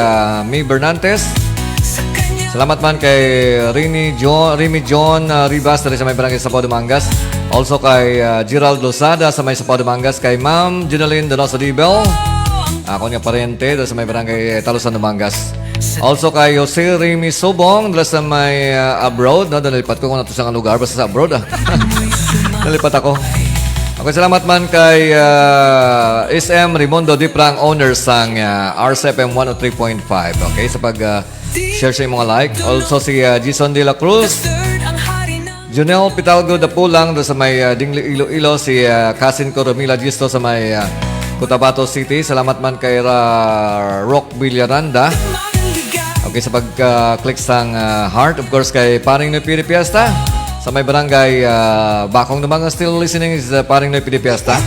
May Bernantes. Salamat man kay Remy John Ribas dari sa may barangay Sapaw de Mangas. Also kay Gerald Losada sa may Sapaw de Mangas. Kay Ma'am Junaline Donoso Dibel. Ako niya parente dari sa may barangay Talusan de Mangas. Also kay Jose Remy Sobong dari sa may abroad. No? Nalipat ko kung nato sa lugar. Basta sa abroad. Nalipat ako. Okay, salamat man kay SM Rimondo Diprang, owner sang RCFM 103.5. Okay, sa pag-share sa mga like. Also si Jason De La Cruz, Junel Pitalgo Dapulang sa may Dingli Iloilo, si Kasin ko Romila Gisto sa may Cotabato City. Salamat man kay Rock Villaranda. Okay, sa pag-click sang heart. Of course, kay Paring Noy Piri Fiesta. Sa may barangay Bakong Dumangas, still listening is Paring Noy Piri Fiesta.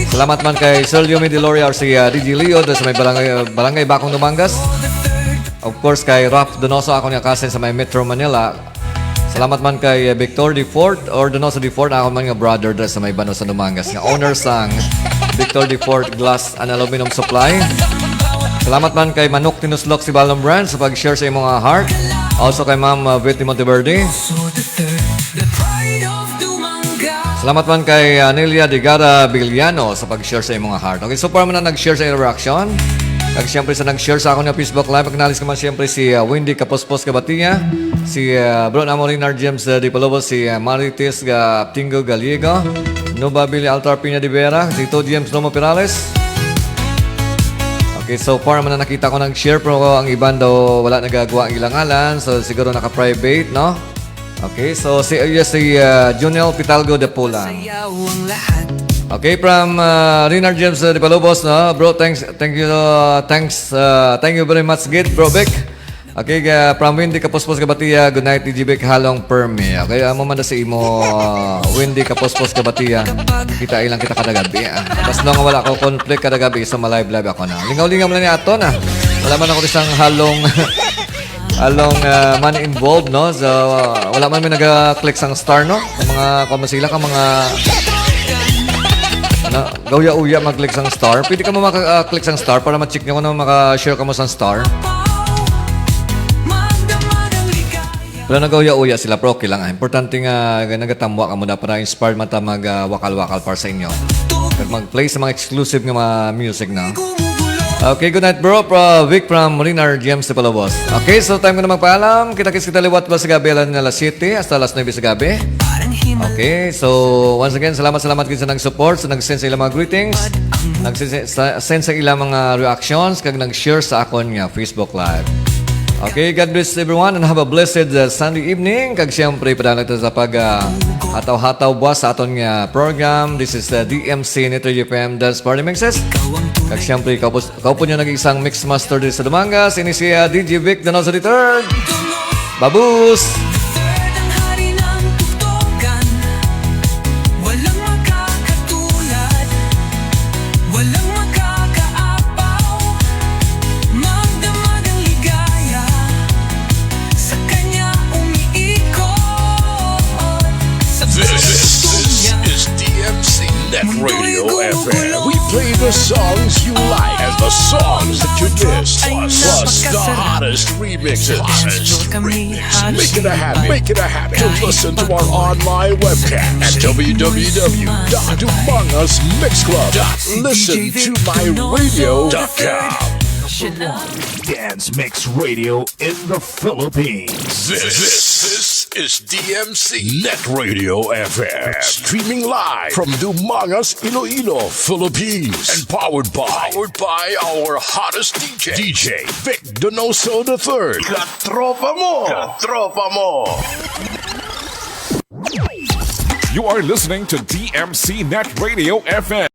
Salamat man kay Sir Yomi Deloria or si DJ Leo sa may barangay Bakong Dumangas. Of course, kay Raf Donoso, ako niya kasin sa may Metro Manila. Salamat man kay Victor DeFort or Donoso DeFort, ako man nga brother sa may Bano sa Dumangas. Nga owner sang Victor DeFort Glass and Aluminum Supply. Salamat man kay Manok Tinuslok si Balong Brand sa pag-share sa imong mga heart. Also kay Ma'am Betty Monteverde. Salamat man kay Anelia Digara Biliano sa pag-share sa imong heart. Okay, so para man na nag-share sa interaction. Kag siyempre sa nag-share sa akong Facebook Live, pagnalis naman siyempre si Wendy Kapospos Kabatia, si Bro Amorinar James Di Palobos, si Marites Tingo Gallego, Nuba Billy Altar Pina de Vera, si Tito James Nomo Perales. Okay, so far man na nakita ko nag-share pero ang iban daw wala nagagawa ang ilang ngalan, so siguro naka-private, no? Okay, so si Junel Pitalgo de Pula. Okay, from Rinar James de Palobos, no? Bro, thank you very much, Gid, bro, Vic. Okay, from Windy Kapospos Kabatia, good night, DJ Vic, halong permi. Okay, mo man sa imo, Windy Kapospos Kabatia, kita ilang kita kada gabi. Basta nga wala ko conflict kada gabi, sa live ako na. Lingaw-lingaw mo lang ni Ato na. Wala man ako isang halong money involved, no? So, wala man may nag-click sang star, no? Ang mga kamasila ka, mga gawya-uya mag-click sang star. Pwede ka mo maka-click sang star para ma-check nyo kung maka-share ka mo sang star. Wala na gawya-uya sila, pero okay lang. Importante nga nagatamwa ka muna para inspired mata mag-wakal-wakal para sa inyo. Mag-play sa mga exclusive nga mga music na. Okay, good night bro. Vic from Molinar James de Palobos. Okay, so time ko na magpaalam. Kita-kits kita liwat ba sa gabi alas 7 hasta alas 9 sa gabi. Okay, so once again, salamat sa nag-support, sa nag-send sa ilang mga greetings, nag-send sa ilang mga reactions, kag nag-share sa akon nga Facebook Live. Okay, God bless everyone and have a blessed Sunday evening. Kag siyempre, padalag tayo sa hataw-hataw buwas sa aton nga program. This is the DMC Nitro FM Dance Party Mixes. Kag siyempre, kaupo nyo nag-isang mix master dito sa Dumangas. Ini si DJ Vic Donoso III. Babus!
Radio FM. We play the songs you like and the songs that you missed. Plus the hottest remixes. Make it a habit to listen to our online webcast at www.umangusmixclub.listentomyradio.com.
Dance Mix Radio in the Philippines.
This is DMC Net Radio FM. Streaming live from Dumangas, Iloilo, Philippines. And powered by our hottest DJ Vic Donoso III. Katropa mo!
You are listening to DMC Net Radio FM.